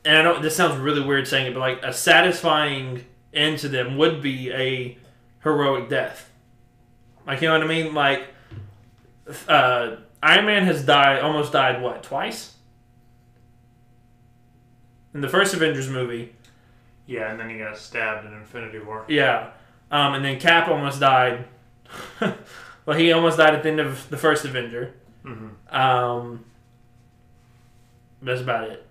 And I know this sounds really weird saying it, but like a satisfying end to them would be a heroic death. Like, you know what I mean? Like, Iron Man has almost died, what, twice? In the first Avengers movie. Yeah, and then he got stabbed in Infinity War. Yeah. And then Cap almost died. Well, he almost died at the end of the first Avenger. Mm-hmm. That's about it.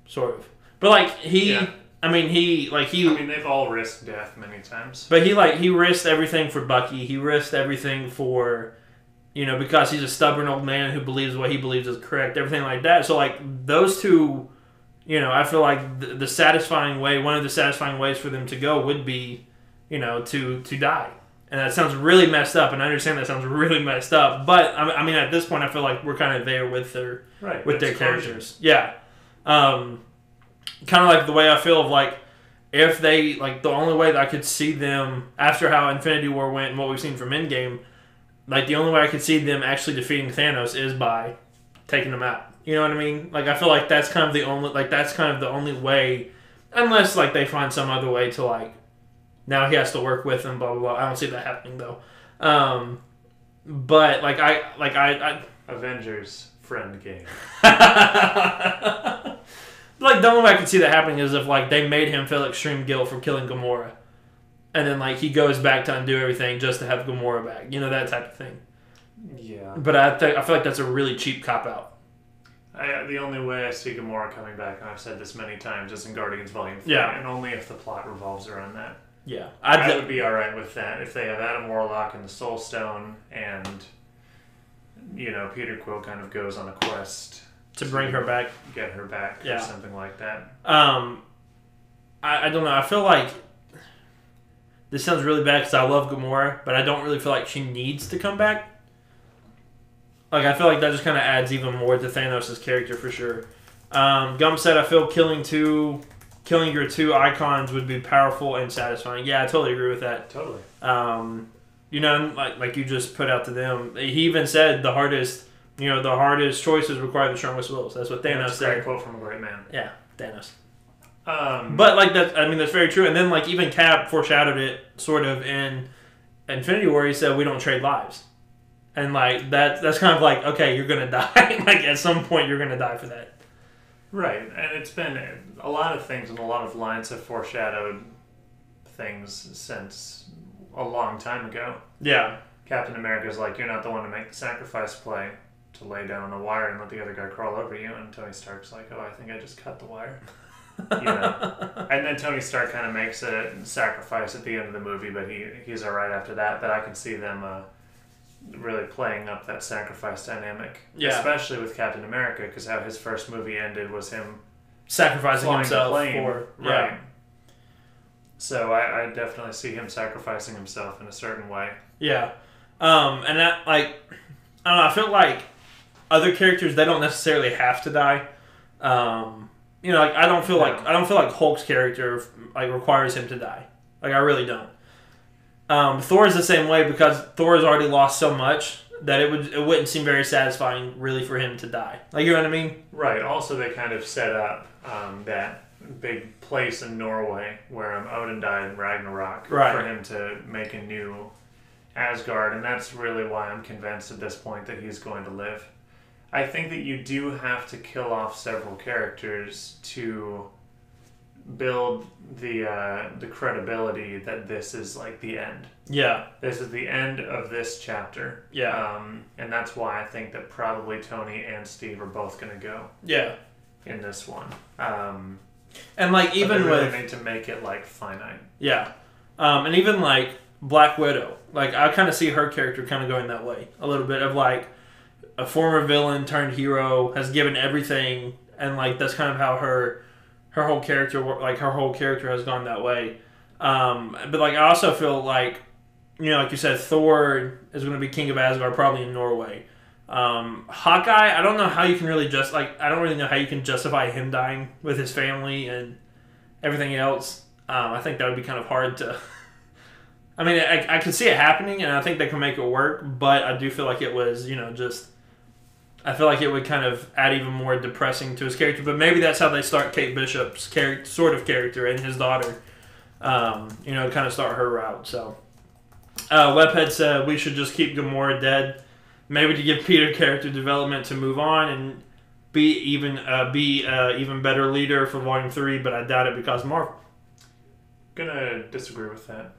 Sort of. But, like, I mean, they've all risked death many times. But he risked everything for Bucky. He risked everything for, you know, because he's a stubborn old man who believes what he believes is correct, everything like that. So, like, those two, you know, I feel like the satisfying way, one of the satisfying ways for them to go would be, you know, to die. And that sounds really messed up, and I understand that sounds really messed up. But, I mean, at this point, I feel like we're kind of there with their characters. Yeah. Kind of like the way I feel of like if they like the only way that I could see them after how Infinity War went and what we've seen from Endgame, like the only way I could see them actually defeating Thanos is by taking them out. You know what I mean? Like I feel like that's kind of the only way, unless like they find some other way to like now he has to work with them. Blah blah blah. I don't see that happening though. But I Avengers friend game. Like, the only way I could see that happening is if, like, they made him feel extreme guilt for killing Gamora. And then, like, he goes back to undo everything just to have Gamora back. You know, that type of thing. Yeah. But I feel like that's a really cheap cop-out. The only way I see Gamora coming back, and I've said this many times, is in Guardians Volume 3. Yeah. And only if the plot revolves around that. Yeah. I would be alright with that. If they have Adam Warlock and the Soul Stone, and, you know, Peter Quill kind of goes on a quest... To bring her back. Get her back or something like that. I don't know. I feel like this sounds really bad because I love Gamora, but I don't really feel like she needs to come back. Like, I feel like that just kind of adds even more to Thanos' character for sure. Gum said, I feel killing your two icons would be powerful and satisfying. Yeah, I totally agree with that. Totally. You know, like you just put out to them. He even said the hardest choices require the strongest wills. That's what Thanos said. That's a great quote from a great man. Yeah, Thanos. But like that, I mean, that's very true. And then like even Cap foreshadowed it sort of in Infinity War. He said, "We don't trade lives," and like that's kind of like, okay, you're gonna die. Like at some point, you're gonna die for that. Right, and it's been a lot of things, and a lot of lines have foreshadowed things since a long time ago. Yeah. Captain America's like, you're not the one to make the sacrifice play to lay down the wire and let the other guy crawl over you, and Tony Stark's like, oh, I think I just cut the wire. You know? And then Tony Stark kind of makes a sacrifice at the end of the movie, but he's alright after that. But I can see them really playing up that sacrifice dynamic. Yeah. Especially with Captain America, because how his first movie ended was him sacrificing himself for... Right. So I definitely see him sacrificing himself in a certain way. Yeah. And that, like... I don't know, I feel like other characters, they don't necessarily have to die. You know, like I don't feel like Hulk's character like requires him to die. Like I really don't. Thor is the same way because Thor has already lost so much that it wouldn't seem very satisfying really for him to die. Like, you know what I mean? Right. Also, they kind of set up that big place in Norway where Odin died in Ragnarok for him to make a new Asgard, and that's really why I'm convinced at this point that he's going to live. I think that you do have to kill off several characters to build the credibility that this is like the end. Yeah. This is the end of this chapter. Yeah. And that's why I think that probably Tony and Steve are both going to go. Yeah. In this one. And like even really with need to make it like finite. Yeah. And even like Black Widow, like I kind of see her character kind of going that way a little bit of like a former villain turned hero has given everything, and like that's kind of how her whole character has gone that way. But like I also feel like, you know, like you said, Thor is going to be king of Asgard probably in Norway. Hawkeye, I don't know how you can really I don't really know how you can justify him dying with his family and everything else. I think that would be kind of hard to. I mean, I can see it happening, and I think they can make it work. But I do feel like it was, you know, I feel like it would kind of add even more depressing to his character. But maybe that's how they start Kate Bishop's sort of character and his daughter. You know, kind of start her route. So, Webhead said we should just keep Gamora dead, maybe to give Peter character development to move on and be even better leader for Volume 3. But I doubt it because Marvel. Gonna disagree with that.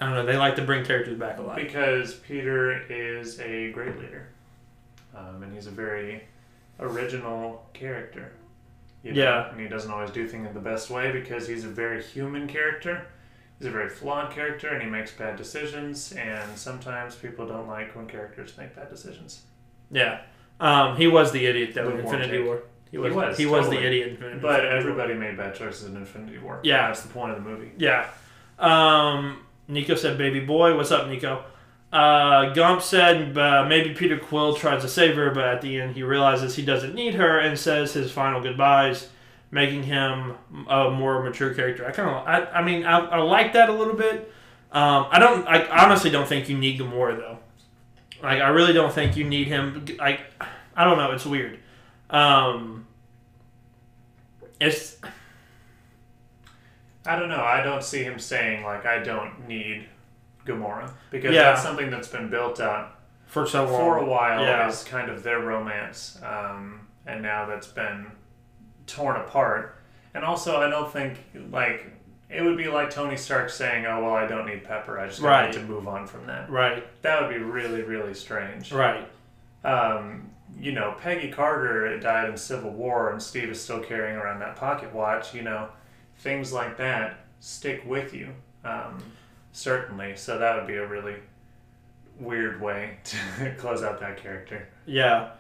I don't know. They like to bring characters back alive. Because Peter is a great leader. And he's a very original character. You know? Yeah. And he doesn't always do things in the best way because he's a very human character. He's a very flawed character, and he makes bad decisions. And sometimes people don't like when characters make bad decisions. Yeah. He was the idiot, though, in Infinity War. He was the idiot in Infinity War. But everybody made bad choices in Infinity War. Yeah. That's the point of the movie. Yeah. Nico said, baby boy. What's up, Nico? Gump said maybe Peter Quill tries to save her, but at the end he realizes he doesn't need her and says his final goodbyes, making him a more mature character. I like that a little bit. I honestly don't think you need Gamora, though. Like, I really don't think you need him. Like, I don't know. It's weird. I don't know. I don't see him saying, like, I don't need Gamora. Because that's something that's been built up for so long. For a while as kind of their romance. And now that's been torn apart. And also, I don't think, like, it would be like Tony Stark saying, oh, well, I don't need Pepper. I just need to move on from that. Right. That would be really, really strange. Right. You know, Peggy Carter died in Civil War, and Steve is still carrying around that pocket watch. You know, things like that stick with you, certainly. So that would be a really weird way to close out that character. Yeah.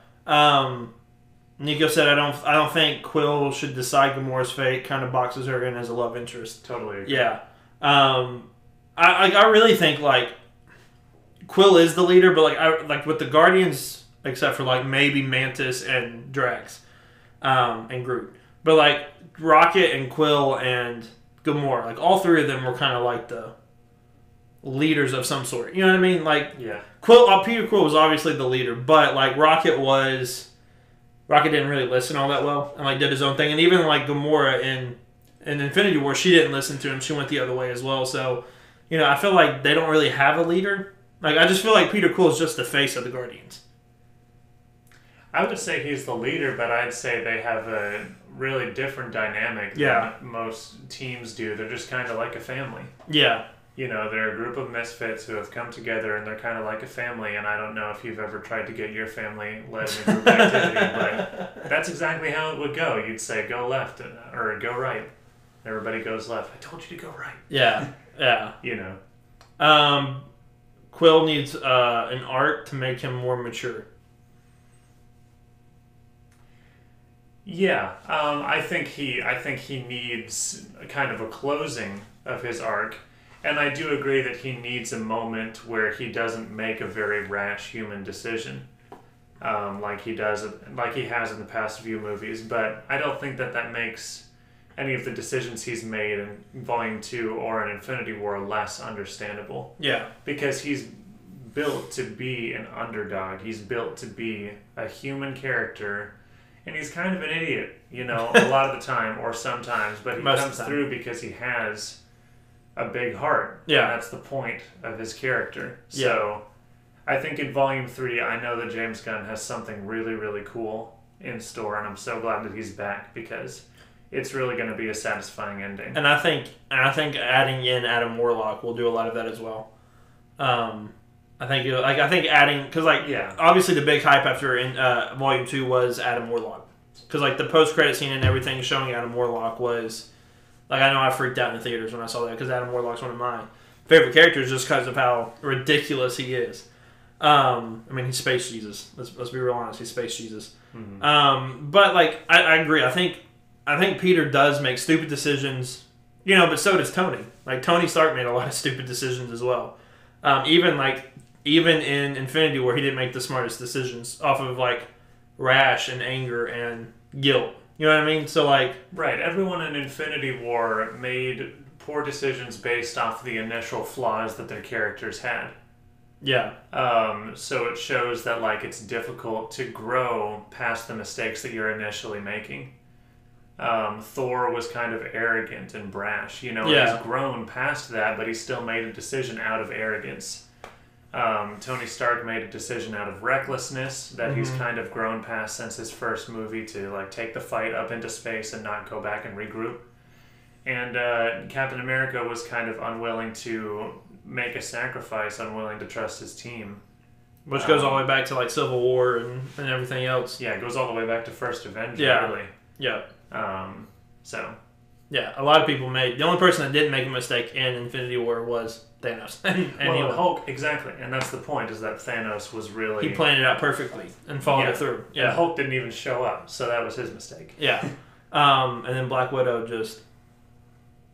Nico said, I don't think Quill should decide Gamora's fate. Kind of boxes her in as a love interest. Totally agree. Yeah. I really think, like, Quill is the leader, but like with the Guardians, except for like maybe Mantis and Drax, and Groot, but like Rocket and Quill and Gamora, like all three of them were kind of like the leaders of some sort. You know what I mean? Like, yeah. Peter Quill was obviously the leader, but like Rocket didn't really listen all that well and like did his own thing, and even like Gamora in Infinity War, she didn't listen to him. She went the other way as well. So, you know, I feel like they don't really have a leader. Like, I just feel like Peter Quill is just the face of the Guardians. I would say he's the leader, but I'd say they have a really different dynamic than most teams do. They're just kind of like a family. Yeah. You know, they're a group of misfits who have come together, and they're kind of like a family. And I don't know if you've ever tried to get your family led in a group activity, but that's exactly how it would go. You'd say, go left, or go right. Everybody goes left. I told you to go right. Yeah, yeah. You know. Quill needs an arc to make him more mature. Yeah, I think he needs kind of a closing of his arc, and I do agree that he needs a moment where he doesn't make a very rash human decision, like he has in the past few movies. But I don't think that makes any of the decisions he's made in Volume 2 or in Infinity War less understandable. Yeah, because he's built to be an underdog. He's built to be a human character. And he's kind of an idiot, you know, a lot of the time, or sometimes, but he comes through because he has a big heart. Yeah. And that's the point of his character. So I think in Volume 3, I know that James Gunn has something really, really cool in store, and I'm so glad that he's back because it's really going to be a satisfying ending. And I think adding in Adam Warlock will do a lot of that as well. I think adding, because obviously the big hype after in Volume 2 was Adam Warlock, because like the post credit scene and everything showing Adam Warlock was like, I know I freaked out in the theaters when I saw that because Adam Warlock's one of my favorite characters just because of how ridiculous he is. I mean, he's Space Jesus. Let's be real honest, he's Space Jesus. Mm-hmm. But like I agree. I think Peter does make stupid decisions, you know, but so does Tony. Like Tony Stark made a lot of stupid decisions as well. Even in Infinity War, he didn't make the smartest decisions off of, like, rash and anger and guilt. You know what I mean? So, like... Right. Everyone in Infinity War made poor decisions based off the initial flaws that their characters had. Yeah. So it shows that, like, it's difficult to grow past the mistakes that you're initially making. Thor was kind of arrogant and brash. You know, he's grown past that, but he still made a decision out of arrogance. Tony Stark made a decision out of recklessness that he's kind of grown past since his first movie to like take the fight up into space and not go back and regroup. And Captain America was kind of unwilling to make a sacrifice, unwilling to trust his team. Which goes all the way back to like Civil War and everything else. Yeah, it goes all the way back to First Avengers, really. Yeah. So. Yeah, a lot of people made... The only person that didn't make a mistake in Infinity War was Thanos. and Hulk, exactly. And that's the point, is that Thanos was really... He planned it out perfectly and followed it through. Yeah. And Hulk didn't even show up, so that was his mistake. Yeah. And then Black Widow just...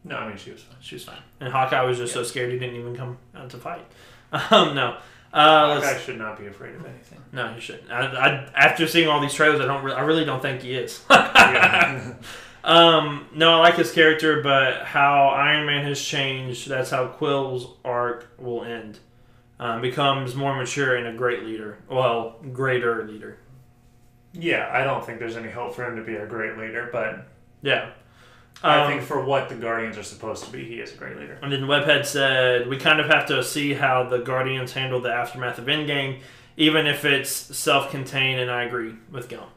No, I mean, she was fine. She was fine. And Hawkeye was just so scared he didn't even come out to fight. No. Hawkeye should not be afraid of anything. No, he shouldn't. After seeing all these trailers, I really don't think he is. No, I like his character, but how Iron Man has changed, that's how Quill's arc will end. Becomes more mature and a great leader. Well, greater leader. Yeah, I don't think there's any hope for him to be a great leader, but... Yeah. I think for what the Guardians are supposed to be, he is a great leader. And then Webhead said, we kind of have to see how the Guardians handle the aftermath of Endgame, even if it's self-contained, and I agree with Gil.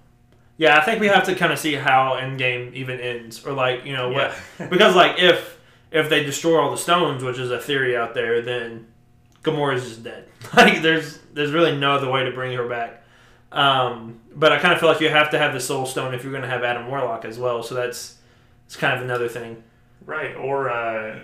Yeah, I think we have to kind of see how Endgame even ends, or like, you know, what, because like if they destroy all the stones, which is a theory out there, then Gamora's just dead. Like there's really no other way to bring her back. But I kind of feel like you have to have the Soul Stone if you're going to have Adam Warlock as well, so it's kind of another thing. Right, or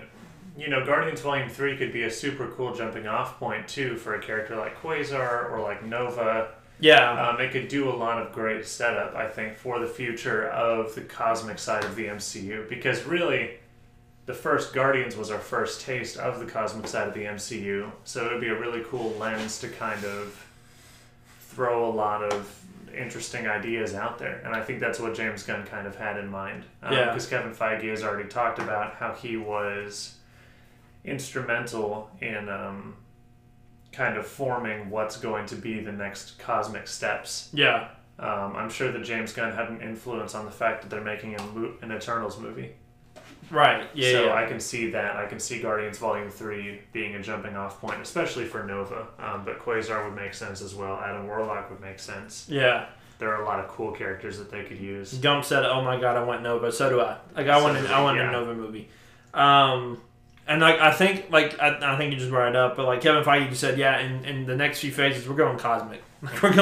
you know, Guardians Volume 3 could be a super cool jumping off point too for a character like Quasar or like Nova. Yeah. It could do a lot of great setup, I think, for the future of the cosmic side of the MCU. Because really, the first Guardians was our first taste of the cosmic side of the MCU. So it would be a really cool lens to kind of throw a lot of interesting ideas out there. And I think that's what James Gunn kind of had in mind. Because Kevin Feige has already talked about how he was instrumental in... kind of forming what's going to be the next cosmic steps. Yeah. I'm sure that James Gunn had an influence on the fact that they're making an Eternals movie. Right. Yeah. So I can see that. I can see Guardians Volume 3 being a jumping off point, especially for Nova. But Quasar would make sense as well. Adam Warlock would make sense. Yeah. there are a lot of cool characters that they could use. Gump said, "Oh my god, I want Nova." So do I. Like I want a Nova movie. And like I think you just brought it up, but like Kevin Feige just said, yeah, in the next few phases we're going cosmic. Like we're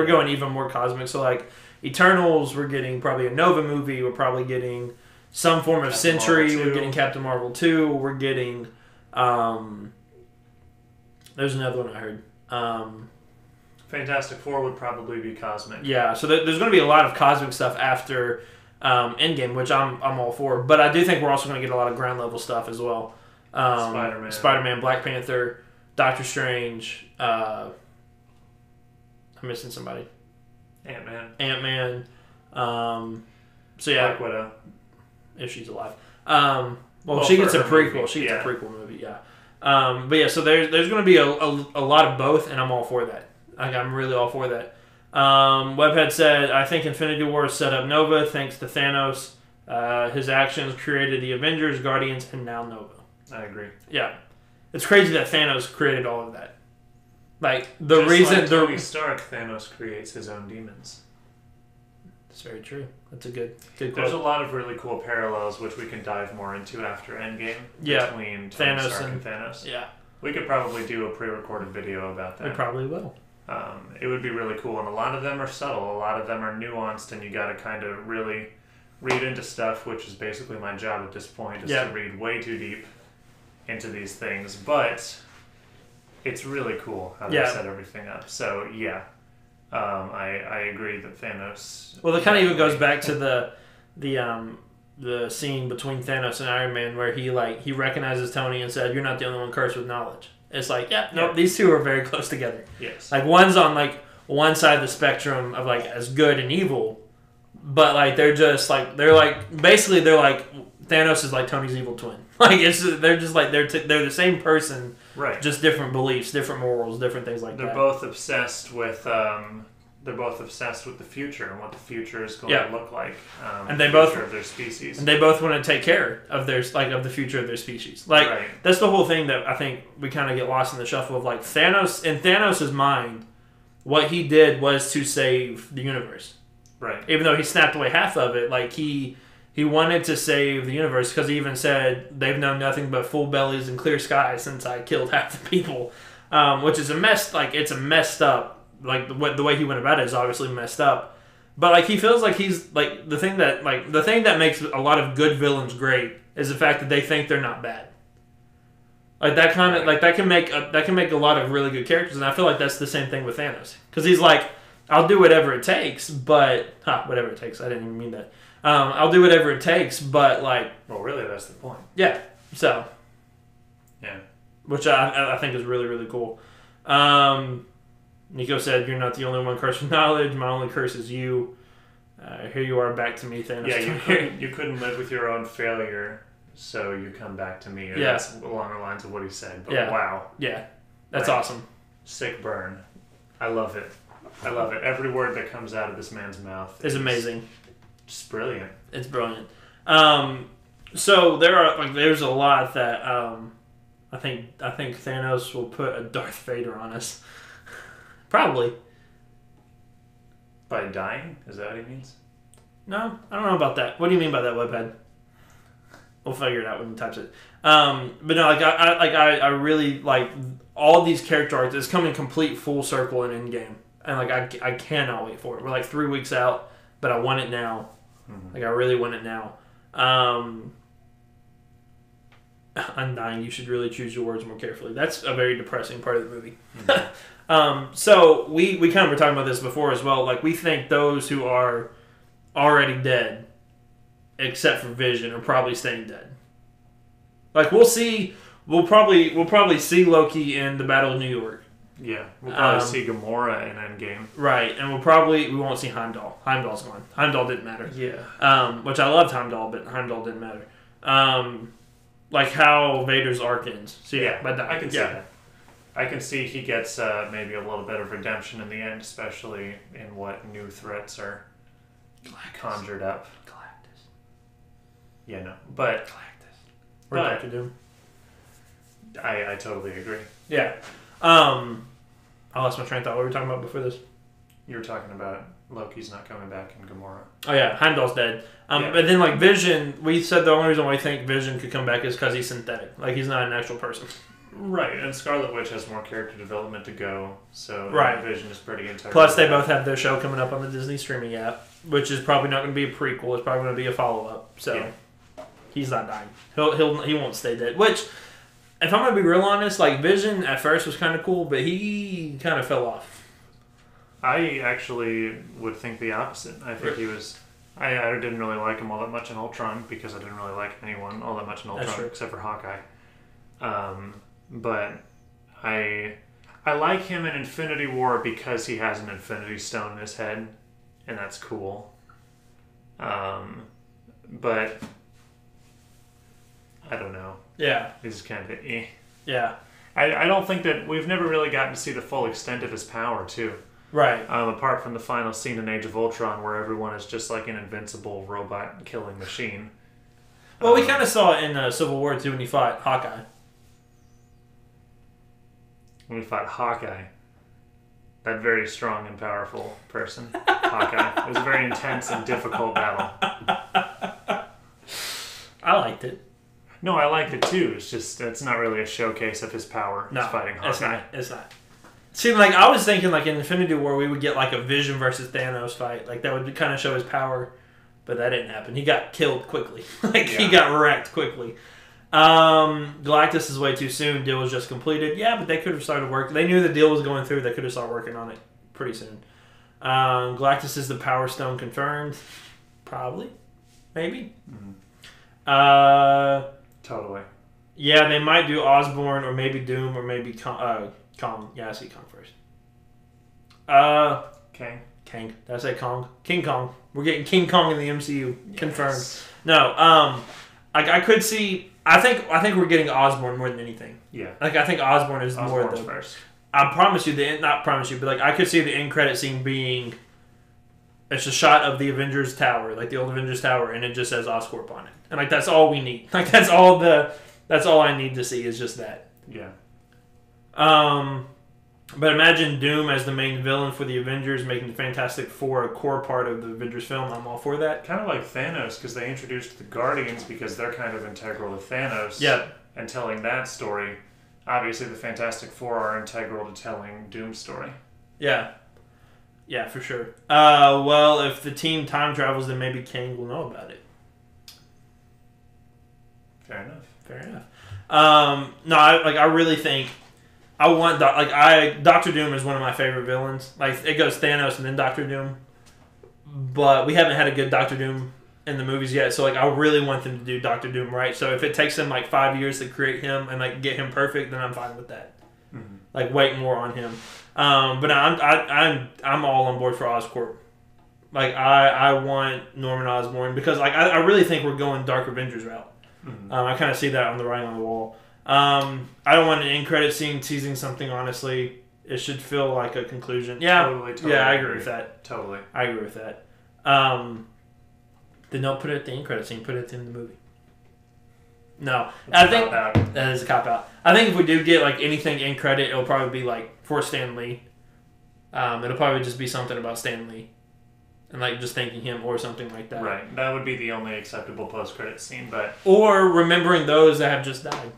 going even more cosmic. So like Eternals, we're getting probably a Nova movie. We're probably getting some form of Captain Sentry. Marvel We're getting Captain Marvel 2. We're getting there's another one I heard. Fantastic Four would probably be cosmic. Yeah, so there's going to be a lot of cosmic stuff after Endgame, which I'm all for. But I do think we're also going to get a lot of ground level stuff as well. Spider-Man, Black Panther, Doctor Strange. I'm missing somebody. Ant-Man. So yeah, Black Widow, if she's alive. Well, she gets a prequel. Movie. She gets a prequel movie. Yeah. But yeah, so there's going to be a lot of both, and I'm all for that. Like, I'm really all for that. Webhead said, I think Infinity War set up Nova thanks to Thanos. His actions created the Avengers, Guardians, and now Nova. I agree. Yeah. It's crazy that Thanos created all of that. Like, Tony Stark, Thanos creates his own demons. That's very true. That's a good quote. There's a lot of really cool parallels, which we can dive more into after Endgame. Yeah. Between Tony Stark and Thanos. Yeah. We could probably do a pre-recorded video about that. We probably will. It would be really cool, and a lot of them are subtle. A lot of them are nuanced, and you got to kind of really read into stuff, which is basically my job at this point, is to read way too deep into these things. But it's really cool how they set everything up. So yeah, I agree that Thanos. Well, it kind of even goes back to the scene between Thanos and Iron Man where he recognizes Tony and said, "You're not the only one cursed with knowledge." It's like, these two are very close together. Yes. Like one's on like one side of the spectrum of like as good and evil, but like they're basically Thanos is like Tony's evil twin. Like they're the same person, right? Just different beliefs, different morals, different things like that. They're both obsessed with the future and what the future is going to look like, and they both of their species, and they both want to take care of of the future of their species. Like that's the whole thing that I think we kind of get lost in the shuffle of like Thanos. In Thanos' mind, what he did was to save the universe, right? Even though he snapped away half of it, like he wanted to save the universe because he even said they've known nothing but full bellies and clear skies since I killed half the people, which is it's a messed up. Like the way he went about it is obviously messed up, but like he feels like he's like the thing that makes a lot of good villains great is the fact that they think they're not bad. Like that kind of that can make a lot of really good characters, and I feel like that's the same thing with Thanos because he's like, I'll do whatever it takes, but whatever it takes. I didn't even mean that. I'll do whatever it takes, but like, well, really, that's the point. Yeah. So. Yeah. Which I think is really really cool. Nico said, "You're not the only one cursed with knowledge. My only curse is you. Here you are back to me, Thanos." Yeah, you couldn't live with your own failure, so you come back to me. That's along the lines of what he said. But wow. Yeah, that's awesome. Sick burn. I love it. Every word that comes out of this man's mouth is amazing. Just brilliant. It's brilliant. So there's a lot that I think Thanos will put a Darth Vader on us. Probably. By dying? Is that what he means? No, I don't know about that. What do you mean by that, Webhead? We'll figure it out when he types it. But no, I really like all these character arcs. It's coming complete full circle in Endgame, and like I cannot wait for it. We're like 3 weeks out, but I want it now. Mm-hmm. Like I really want it now. Undying, you should really choose your words more carefully. That's a very depressing part of the movie. Mm-hmm. So we kind of were talking about this before as well. Like we think those who are already dead, except for Vision, are probably staying dead. Like we'll see. We'll probably see Loki in the Battle of New York. Yeah, we'll probably see Gamora in Endgame. Right, and we won't see Heimdall. Heimdall's gone. Heimdall didn't matter. Yeah. Which I loved Heimdall, but Heimdall didn't matter. Like how Vader's arc ends. So yeah, but I can see that. I can see he gets maybe a little bit of redemption in the end, especially in what new threats are conjured up. Galactus. Yeah, no, but Galactus. Or Doctor Doom. I totally agree. Yeah. I lost my train of thought. What were we talking about before this? You were talking about Loki's not coming back in Gamora. Oh yeah, Heimdall's dead. Yeah. But then like Vision, we said the only reason why we think Vision could come back is because he's synthetic. Like he's not an actual person. Right, and Scarlet Witch has more character development to go, so Right. Vision is pretty integral. Plus, they both have their show coming up on the Disney streaming app, which is probably not going to be a prequel. It's probably going to be a follow up. So Yeah. he's not dying. He won't stay dead. Which, if I'm going to be real honest, like Vision at first was kind of cool, but he kind of fell off. I actually would think the opposite. I think he was. I didn't really like him all that much in Ultron because I didn't really like anyone all that much in Ultron except for Hawkeye. But I like him in Infinity War because he has an Infinity Stone in his head, and that's cool. But I don't know. Yeah. He's kind of eh. Yeah. I don't think that we've never really gotten to see the full extent of his power too. Right. Apart from the final scene in Age of Ultron where everyone is just like an invincible robot killing machine. Well, we kind of saw it in Civil War too when he fought Hawkeye. When he fought Hawkeye. That very strong and powerful person. Hawkeye. It was a very intense and difficult battle. I liked it. No, I liked it too. It's just, it's not really a showcase of his power. No, fighting Hawkeye. It's not. See, like, I was thinking, like, in Infinity War, we would get, like, a Vision versus Thanos fight. Like, that would kind of show his power. But that didn't happen. He got killed quickly. He got wrecked quickly. Galactus is way too soon. Deal was just completed. Yeah, but they could have started working. They knew the deal was going through. They could have started working on it pretty soon. Galactus is the Power Stone confirmed. Probably. Maybe. Mm-hmm. Totally. Yeah, they might do Osborn or maybe Doom or maybe Kong. Yeah, I see Kong first. Kang. Did I say Kong? King Kong. We're getting King Kong in the MCU. Yes. Confirmed. No, I could see. I think we're getting Osborn more than anything. Yeah. Like I think Osborn is more the first. I promise you not promise you, but like I could see the end credit scene being. It's a shot of the Avengers Tower, like the old Avengers Tower, and it just says Oscorp on it, and like that's all we need. Like that's all I need to see is just that. Yeah. But imagine Doom as the main villain for the Avengers, making the Fantastic Four a core part of the Avengers film. I'm all for that. Kind of like Thanos, because they introduced the Guardians because they're kind of integral to Thanos. Yeah. And telling that story. Obviously, the Fantastic Four are integral to telling Doom's story. Yeah. Yeah, for sure. Well, if the team time travels, then maybe Kang will know about it. Fair enough. No, I really think I want Doctor Doom is one of my favorite villains. Like it goes Thanos and then Doctor Doom, but we haven't had a good Doctor Doom in the movies yet. So like I really want them to do Doctor Doom right. So if it takes them like 5 years to create him and like get him perfect, then I'm fine with that. Mm-hmm. Like wait more on him. But I'm all on board for Oscorp. Like I want Norman Osborn because like I really think we're going Dark Avengers route. Mm-hmm. I kind of see that on the writing on the wall. I don't want an end credit scene teasing something. Honestly, it should feel like a conclusion. Yeah, totally. Yeah, I agree with that. Totally, I agree with that. Then don't put it at the end credit scene. Put it at the end of the movie. No, I think that is a cop out. I think if we do get like anything in credit, it'll probably be like for Stan Lee. It'll probably just be something about Stan Lee. And like just thanking him or something like that. Right. That would be the only acceptable post-credit scene, but... Or remembering those that have just died.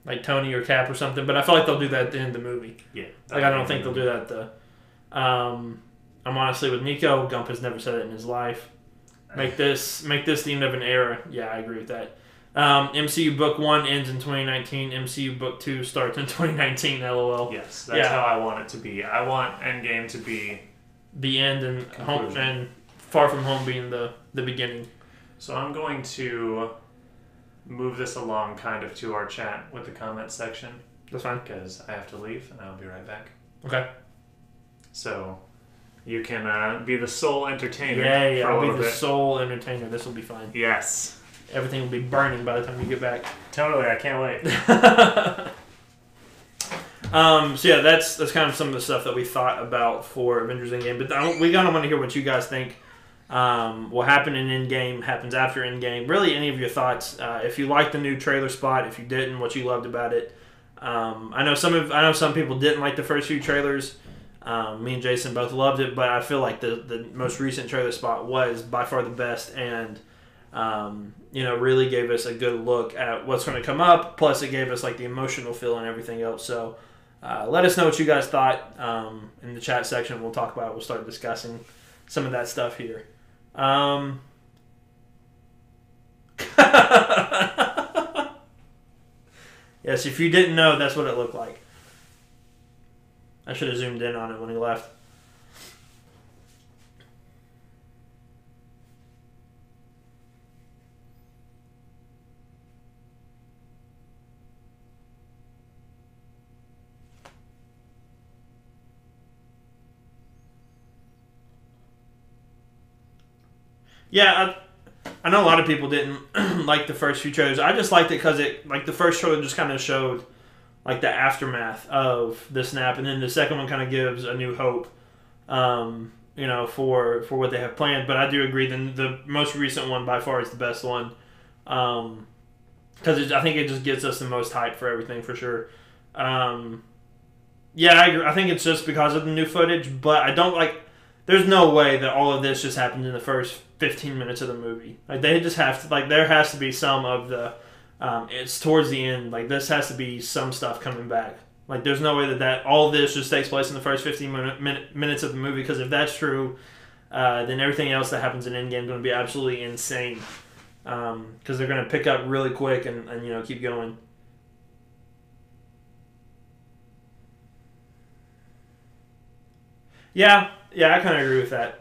Like Tony or Cap or something. But I feel like they'll do that at the end of the movie. Yeah. Like I don't think they'll do that at the... I'm honestly with Nico. Gump has never said it in his life. Make this the end of an era. Yeah, I agree with that. MCU Book 1 ends in 2019. MCU Book 2 starts in 2019. LOL. Yes, that's how I want it to be. I want Endgame to be the end and home and Far From Home being the beginning. So I'm going to move this along kind of to our chat with the comment section. That's fine. Because I have to leave and I'll be right back. Okay. So you can be the sole entertainer. Yeah, I'll be the sole entertainer. This will be fine. Yes. Everything will be burning by the time you get back. Totally, I can't wait. So yeah, that's kind of some of the stuff that we thought about for Avengers Endgame. But we kind of want to hear what you guys think. What happened in Endgame happens after Endgame. Really, any of your thoughts. If you liked the new trailer spot, if you didn't, what you loved about it. I know some people didn't like the first few trailers. Me and Jason both loved it, but I feel like the most recent trailer spot was by far the best, and really gave us a good look at what's going to come up. Plus, it gave us like the emotional feel and everything else. So, let us know what you guys thought in the chat section. We'll talk about it. We'll start discussing some of that stuff here. Yes, if you didn't know, that's what it looked like. I should have zoomed in on it when he left. Yeah, I know a lot of people didn't like the first few trailers. I just liked it because the first trailer just kind of showed like the aftermath of the snap, and then the second one kind of gives a new hope, for what they have planned. But I do agree the most recent one by far is the best one, because I think it just gets us the most hype for everything for sure. Yeah, I agree. I think it's just because of the new footage, but I don't like. There's no way that all of this just happened in the first 15 minutes of the movie. Like they just have to. Like there has to be some of the. It's towards the end. Like this has to be some stuff coming back. Like there's no way that all of this just takes place in the first 15 minutes of the movie. Because if that's true, then everything else that happens in Endgame is going to be absolutely insane. Because they're going to pick up really quick and keep going. Yeah, I kind of agree with that.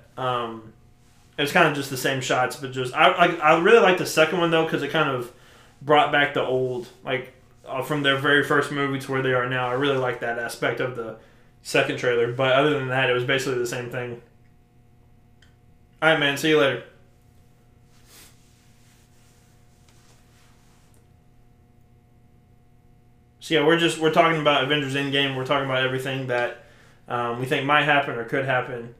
It's kind of just the same shots, but just I really like the second one though because it kind of brought back the old from their very first movie to where they are now. I really like that aspect of the second trailer, but other than that, it was basically the same thing. All right, man. See you later. So yeah, we're talking about Avengers Endgame. We're talking about everything that we think might happen or could happen.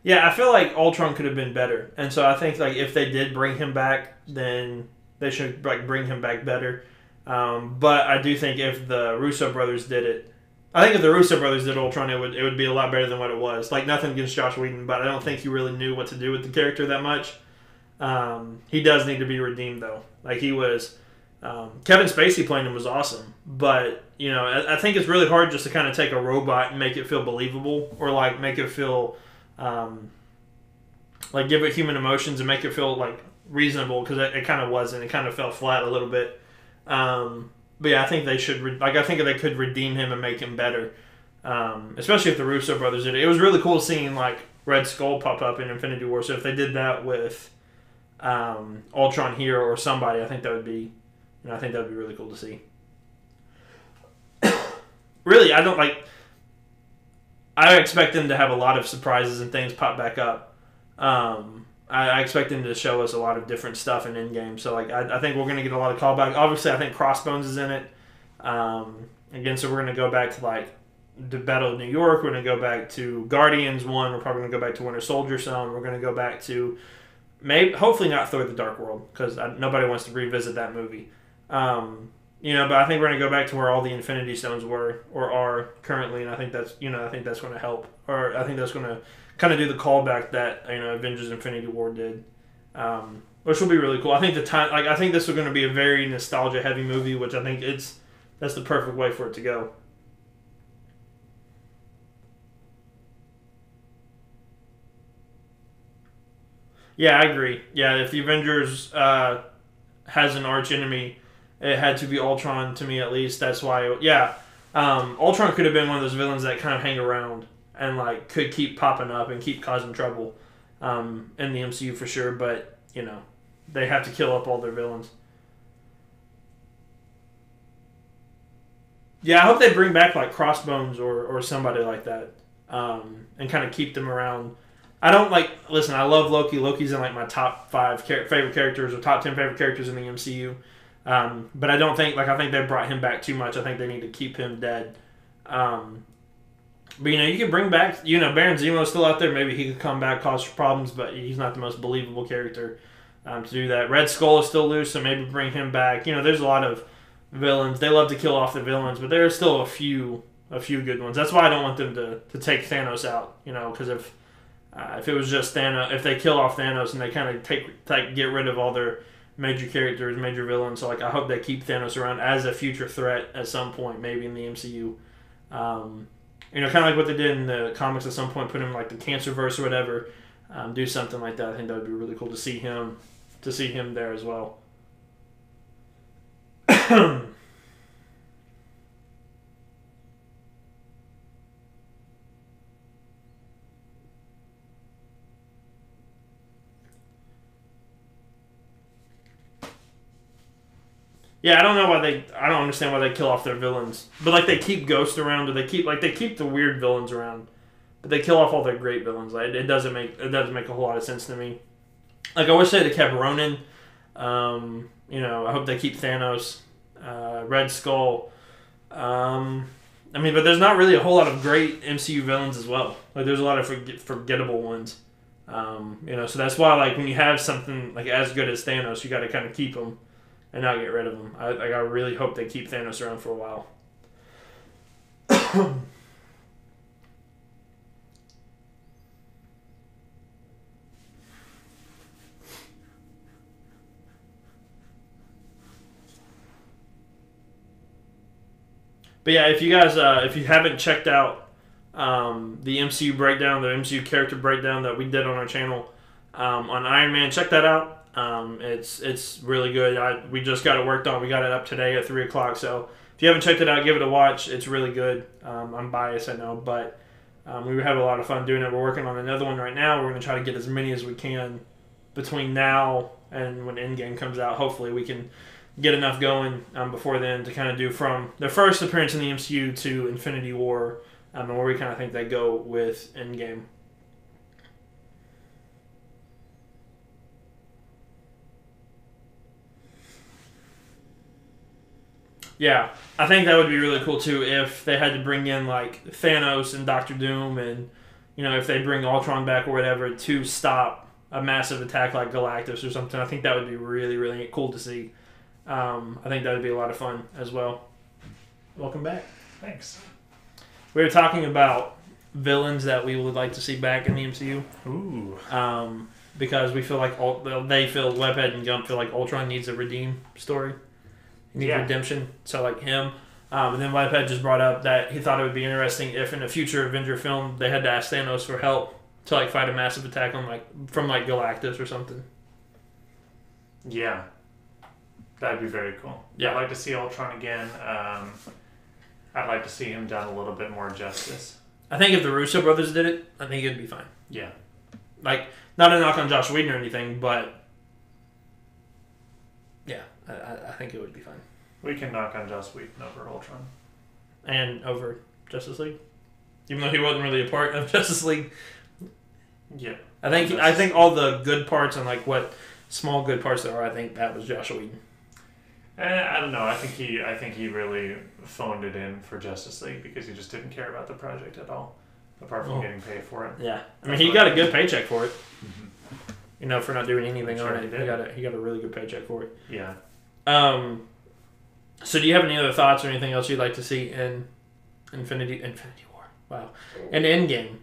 Yeah, I feel like Ultron could have been better, and so I think if they did bring him back, then they should bring him back better. But I do think if the Russo brothers did it, I think if the Russo brothers did Ultron, it would be a lot better than what it was. Like nothing against Josh Whedon, but I don't think he really knew what to do with the character that much. He does need to be redeemed though. Like he was. Kevin Spacey playing him was awesome, but I think it's really hard just to kind of take a robot and make it feel believable, or make it feel give it human emotions and make it feel reasonable, because it kind of wasn't. It kind of fell flat a little bit. But yeah, I think they should. I think they could redeem him and make him better, especially if the Russo brothers did it. It was really cool seeing Red Skull pop up in Infinity War. So if they did that with Ultron here or somebody, I think that would be. I think that would be really cool to see. Really, I expect them to have a lot of surprises and things pop back up. I expect them to show us a lot of different stuff in Endgame. So, I think we're going to get a lot of callback. Obviously, I think Crossbones is in it. Again, so we're going to go back to, the Battle of New York. We're going to go back to Guardians 1. We're probably going to go back to Winter Soldier some. We're going to go back to, hopefully not Thor the Dark World, because nobody wants to revisit that movie. But I think we're going to go back to where all the Infinity Stones were or are currently, and I think that's going to help, or I think that's going to kind of do the callback that Avengers Infinity War did, which will be really cool. I think I think this is going to be a very nostalgia heavy movie, which I think that's the perfect way for it to go. Yeah, I agree. Yeah, if the Avengers has an arch enemy, it had to be Ultron, to me at least. That's why, Ultron could have been one of those villains that kind of hang around and could keep popping up and keep causing trouble in the MCU for sure. But they have to kill up all their villains. Yeah, I hope they bring back Crossbones or somebody like that, and kind of keep them around. I don't listen. I love Loki. Loki's in my top 5 favorite characters or top 10 favorite characters in the MCU. But I don't think I think they brought him back too much. I think they need to keep him dead. But you can bring back Baron Zemo's still out there. Maybe he could come back, cause problems, but he's not the most believable character. to do that. Red Skull is still loose, so maybe bring him back. There's a lot of villains. They love to kill off the villains, but there are still a few good ones. That's why I don't want them to take Thanos out. Because if it was just Thanos, if they kill off Thanos and they kind of get rid of all their major characters, major villains, so I hope they keep Thanos around as a future threat at some point, maybe in the MCU. Kind of like what they did in the comics at some point, put him like the Cancerverse or whatever. Do something like that. I think that would be really cool to see him there as well. Yeah, I don't understand why they kill off their villains. But they keep Ghost around, or they keep the weird villains around. But they kill off all their great villains. It doesn't make a whole lot of sense to me. I wish they'd have kept Ronan. I hope they keep Thanos, Red Skull. But there's not really a whole lot of great MCU villains as well. There's a lot of forgettable ones. So that's why when you have something as good as Thanos, you got to kind of keep them and not get rid of them. I really hope they keep Thanos around for a while. But yeah, if you guys, if you haven't checked out the MCU breakdown, the MCU character breakdown that we did on our channel on Iron Man, check that out. It's really good. We just got it worked on. We got it up today at 3 o'clock. So if you haven't checked it out, give it a watch. It's really good. I'm biased, I know, but we have a lot of fun doing it. We're working on another one right now. We're going to try to get as many as we can between now and when Endgame comes out. Hopefully we can get enough going before then to kind of do from their first appearance in the MCU to Infinity War, and where we kind of think they go with Endgame. Yeah, I think that would be really cool too if they had to bring in Thanos and Doctor Doom, and if they bring Ultron back or whatever to stop a massive attack like Galactus or something. I think that would be really, really cool to see. I think that would be a lot of fun as well. Welcome back. Thanks. We were talking about villains that we would like to see back in the MCU. Ooh. Because we feel Webhead and Gump feel like Ultron needs a redeem story. He needs redemption. So him. And then Webhead just brought up that he thought it would be interesting if in a future Avenger film they had to ask Thanos for help to fight a massive attack on from Galactus or something. Yeah. That'd be very cool. Yeah. I'd like to see Ultron again. I'd like to see him done a little bit more justice. I think if the Russo brothers did it, I think it'd be fine. Yeah. Not a knock on Josh Whedon or anything, but yeah, I think it would be fine. We can knock on Joss Whedon over Ultron. And over Justice League. Even though he wasn't really a part of Justice League. Yeah. I think all the good parts and what small good parts there are, I think that was Josh Whedon. I don't know. I think he really phoned it in for Justice League because he just didn't care about the project at all, apart from getting paid for it. Yeah, he got a good paycheck for it. Mm-hmm. For not doing anything on it, he got a really good paycheck for it. Yeah. So do you have any other thoughts or anything else you'd like to see in Infinity War? Wow, and Endgame.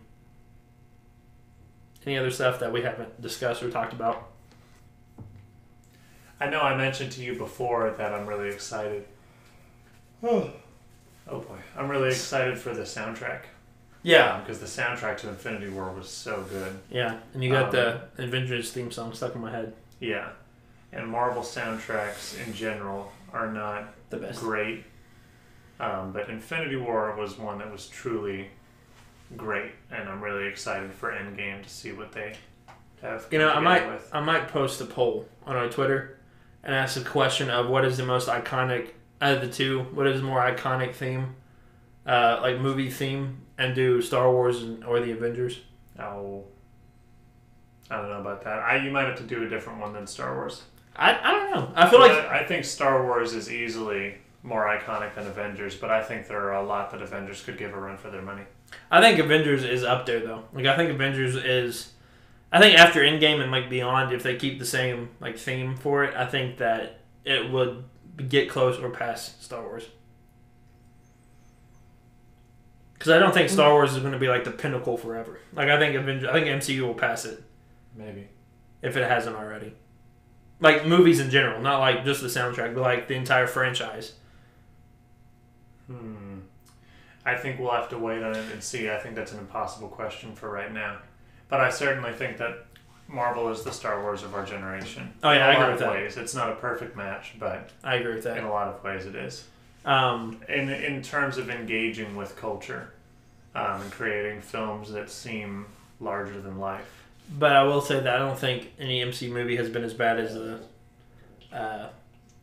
Any other stuff that we haven't discussed or talked about? I know I mentioned to you before that I'm really excited. Oh boy. I'm really excited for the soundtrack. Yeah. Because the soundtrack to Infinity War was so good. Yeah, and you got the Avengers theme song stuck in my head. Yeah. And Marvel soundtracks in general are not the best. Great. But Infinity War was one that was truly great. And I'm really excited for Endgame to see what they have. I might post a poll on our Twitter and ask a question of what is the most iconic out of the two. What is the more iconic theme, movie theme, and do Star Wars or the Avengers? Oh, I don't know about that. You might have to do a different one than Star Wars. I don't know. I think Star Wars is easily more iconic than Avengers, but I think there are a lot that Avengers could give a run for their money. I think Avengers is up there though. I think Avengers is I think after Endgame and like beyond, if they keep the same like theme for it, I think that it would get close or past Star Wars. Because I don't think Star Wars is going to be like the pinnacle forever. Like I think MCU will pass it. Maybe. If it hasn't already. Like movies in general, not like just the soundtrack, but like the entire franchise. I think we'll have to wait on it and see. I think that's an impossible question for right now. But I certainly think that Marvel is the Star Wars of our generation. Oh yeah, I agree with that. Ways. It's not a perfect match, but I agree with that. In a lot of ways, it is. In terms of engaging with culture and creating films that seem larger than life. But I will say that I don't think any MCU movie has been as bad as the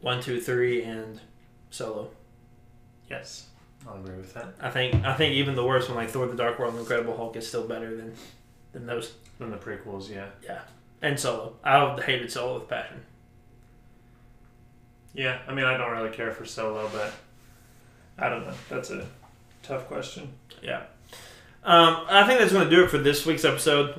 1, 2, 3 and Solo. Yes, I'll agree with that. I think even the worst one, like Thor: The Dark World and Incredible Hulk, is still better than those. Than the prequels, yeah. Yeah, and Solo. I hated Solo with passion. Yeah, I mean, I don't really care for Solo, but I don't know. That's a tough question. Yeah. I think that's going to do it for this week's episode.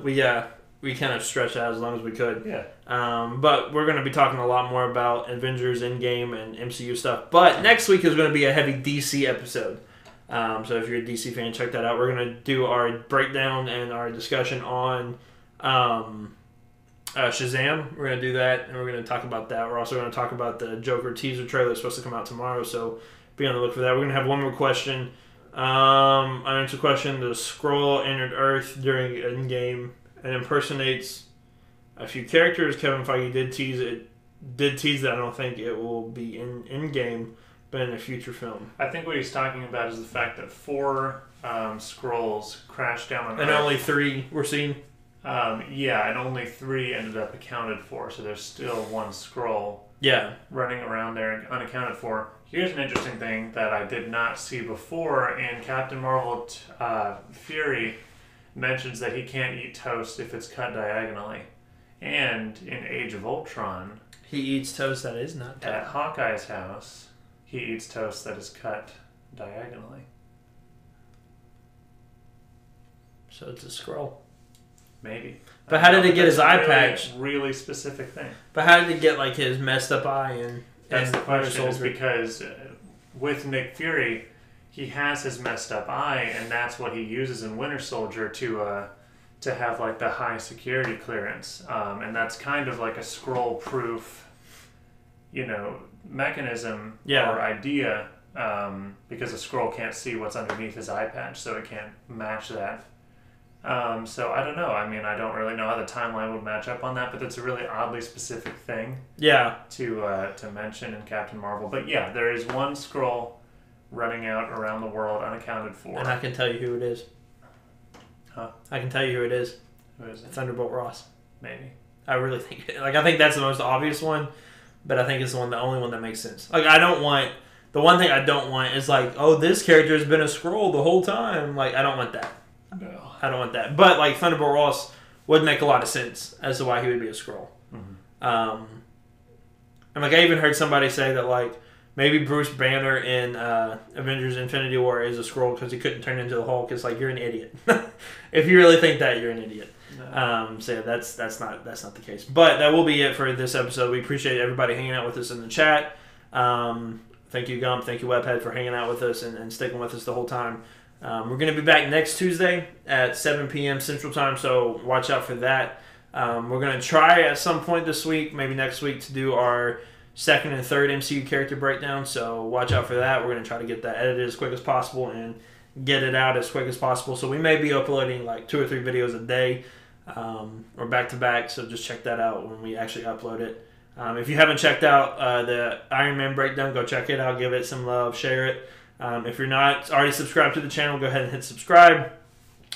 We kind of stretched out as long as we could. Yeah. But we're going to be talking a lot more about Avengers, Endgame, and MCU stuff. But next week is going to be a heavy DC episode. So if you're a DC fan, check that out. We're going to do our breakdown and our discussion on Shazam. We're going to do that, and we're going to talk about that. We're also going to talk about the Joker teaser trailer that's supposed to come out tomorrow, so be on the look for that. We're going to have one more question. I answered a question. The Skrull entered Earth during Endgame and impersonates a few characters. Kevin Feige did tease that. I don't think it will be in Endgame, but in a future film. I think what he's talking about is the fact that 4 Skrulls crashed down on Earth. And only 3 were seen? Yeah, and only 3 ended up accounted for, so there's still 1 Skrull running around there unaccounted for. Here's an interesting thing that I did not see before. In Captain Marvel, Fury mentions that he can't eat toast if it's cut diagonally. And in Age of Ultron... He eats toast that is not cut. At Hawkeye's house, he eats toast that is cut diagonally. So it's a Skrull. Maybe. But how did he get his eye patch? Really specific thing. But how did he get like his messed up eye and... That's the question, is because with Nick Fury, he has his messed up eye, and that's what he uses in Winter Soldier to have like the high security clearance, and that's kind of like a Skrull-proof, mechanism or idea, because a Skrull can't see what's underneath his eye patch, so it can't match that. So I don't know. I mean, I don't really know how the timeline would match up on that, but that's a really oddly specific thing. Yeah. To mention in Captain Marvel, but yeah, there is 1 Skrull running out around the world unaccounted for. And I can tell you who it is. Huh? I can tell you who it is. Who is it? Thunderbolt Ross. Maybe. I really think I think that's the most obvious one, but I think it's the only one that makes sense. Like the one thing I don't want is like, oh, this character has been a Skrull the whole time. Like I don't want that. No. I don't want that. But like Thunderbolt Ross would make a lot of sense as to why he would be a Skrull. Mm-hmm. And like I even heard somebody say that like maybe Bruce Banner in Avengers Infinity War is a Skrull because he couldn't turn into the Hulk. It's like, you're an idiot. If you really think that, you're an idiot. No. So yeah, that's not the case. But that will be it for this episode. We appreciate everybody hanging out with us in the chat. Thank you, Gump. Thank you, Webhead, for hanging out with us and sticking with us the whole time. We're going to be back next Tuesday at 7 p.m. Central Time, so watch out for that. We're going to try at some point this week, maybe next week, to do our second and third MCU character breakdown, so watch out for that. We're going to try to get that edited as quick as possible and get it out as quick as possible. So we may be uploading like 2 or 3 videos a day or back-to-back, so just check that out when we actually upload it. If you haven't checked out the Iron Man breakdown, go check it out, give it some love, share it. If you're not already subscribed to the channel, go ahead and hit subscribe.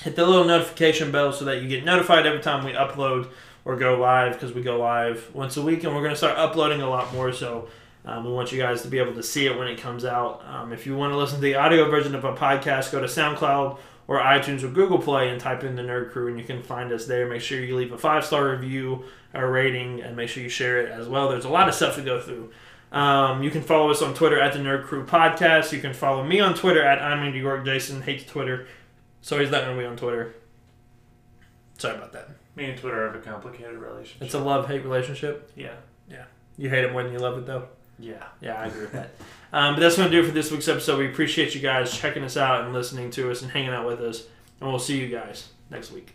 Hit the little notification bell so that you get notified every time we upload or go live, because we go live once a week, and we're going to start uploading a lot more, so we want you guys to be able to see it when it comes out. If you want to listen to the audio version of a podcast, go to SoundCloud or iTunes or Google Play and type in The Nerd Crew, and you can find us there. Make sure you leave a 5-star review or rating, and make sure you share it as well. There's a lot of stuff to go through. You can follow us on Twitter at The Nerd Crew Podcast. You can follow me on Twitter at I'm in New York. Jason hates Twitter, so he's not going to be on Twitter. Sorry about that. Me and Twitter have a complicated relationship. It's a love-hate relationship? Yeah. Yeah. You hate it more than you love it, though? Yeah. Yeah, I agree with that. But that's going to do it for this week's episode. We appreciate you guys checking us out and listening to us and hanging out with us. And we'll see you guys next week.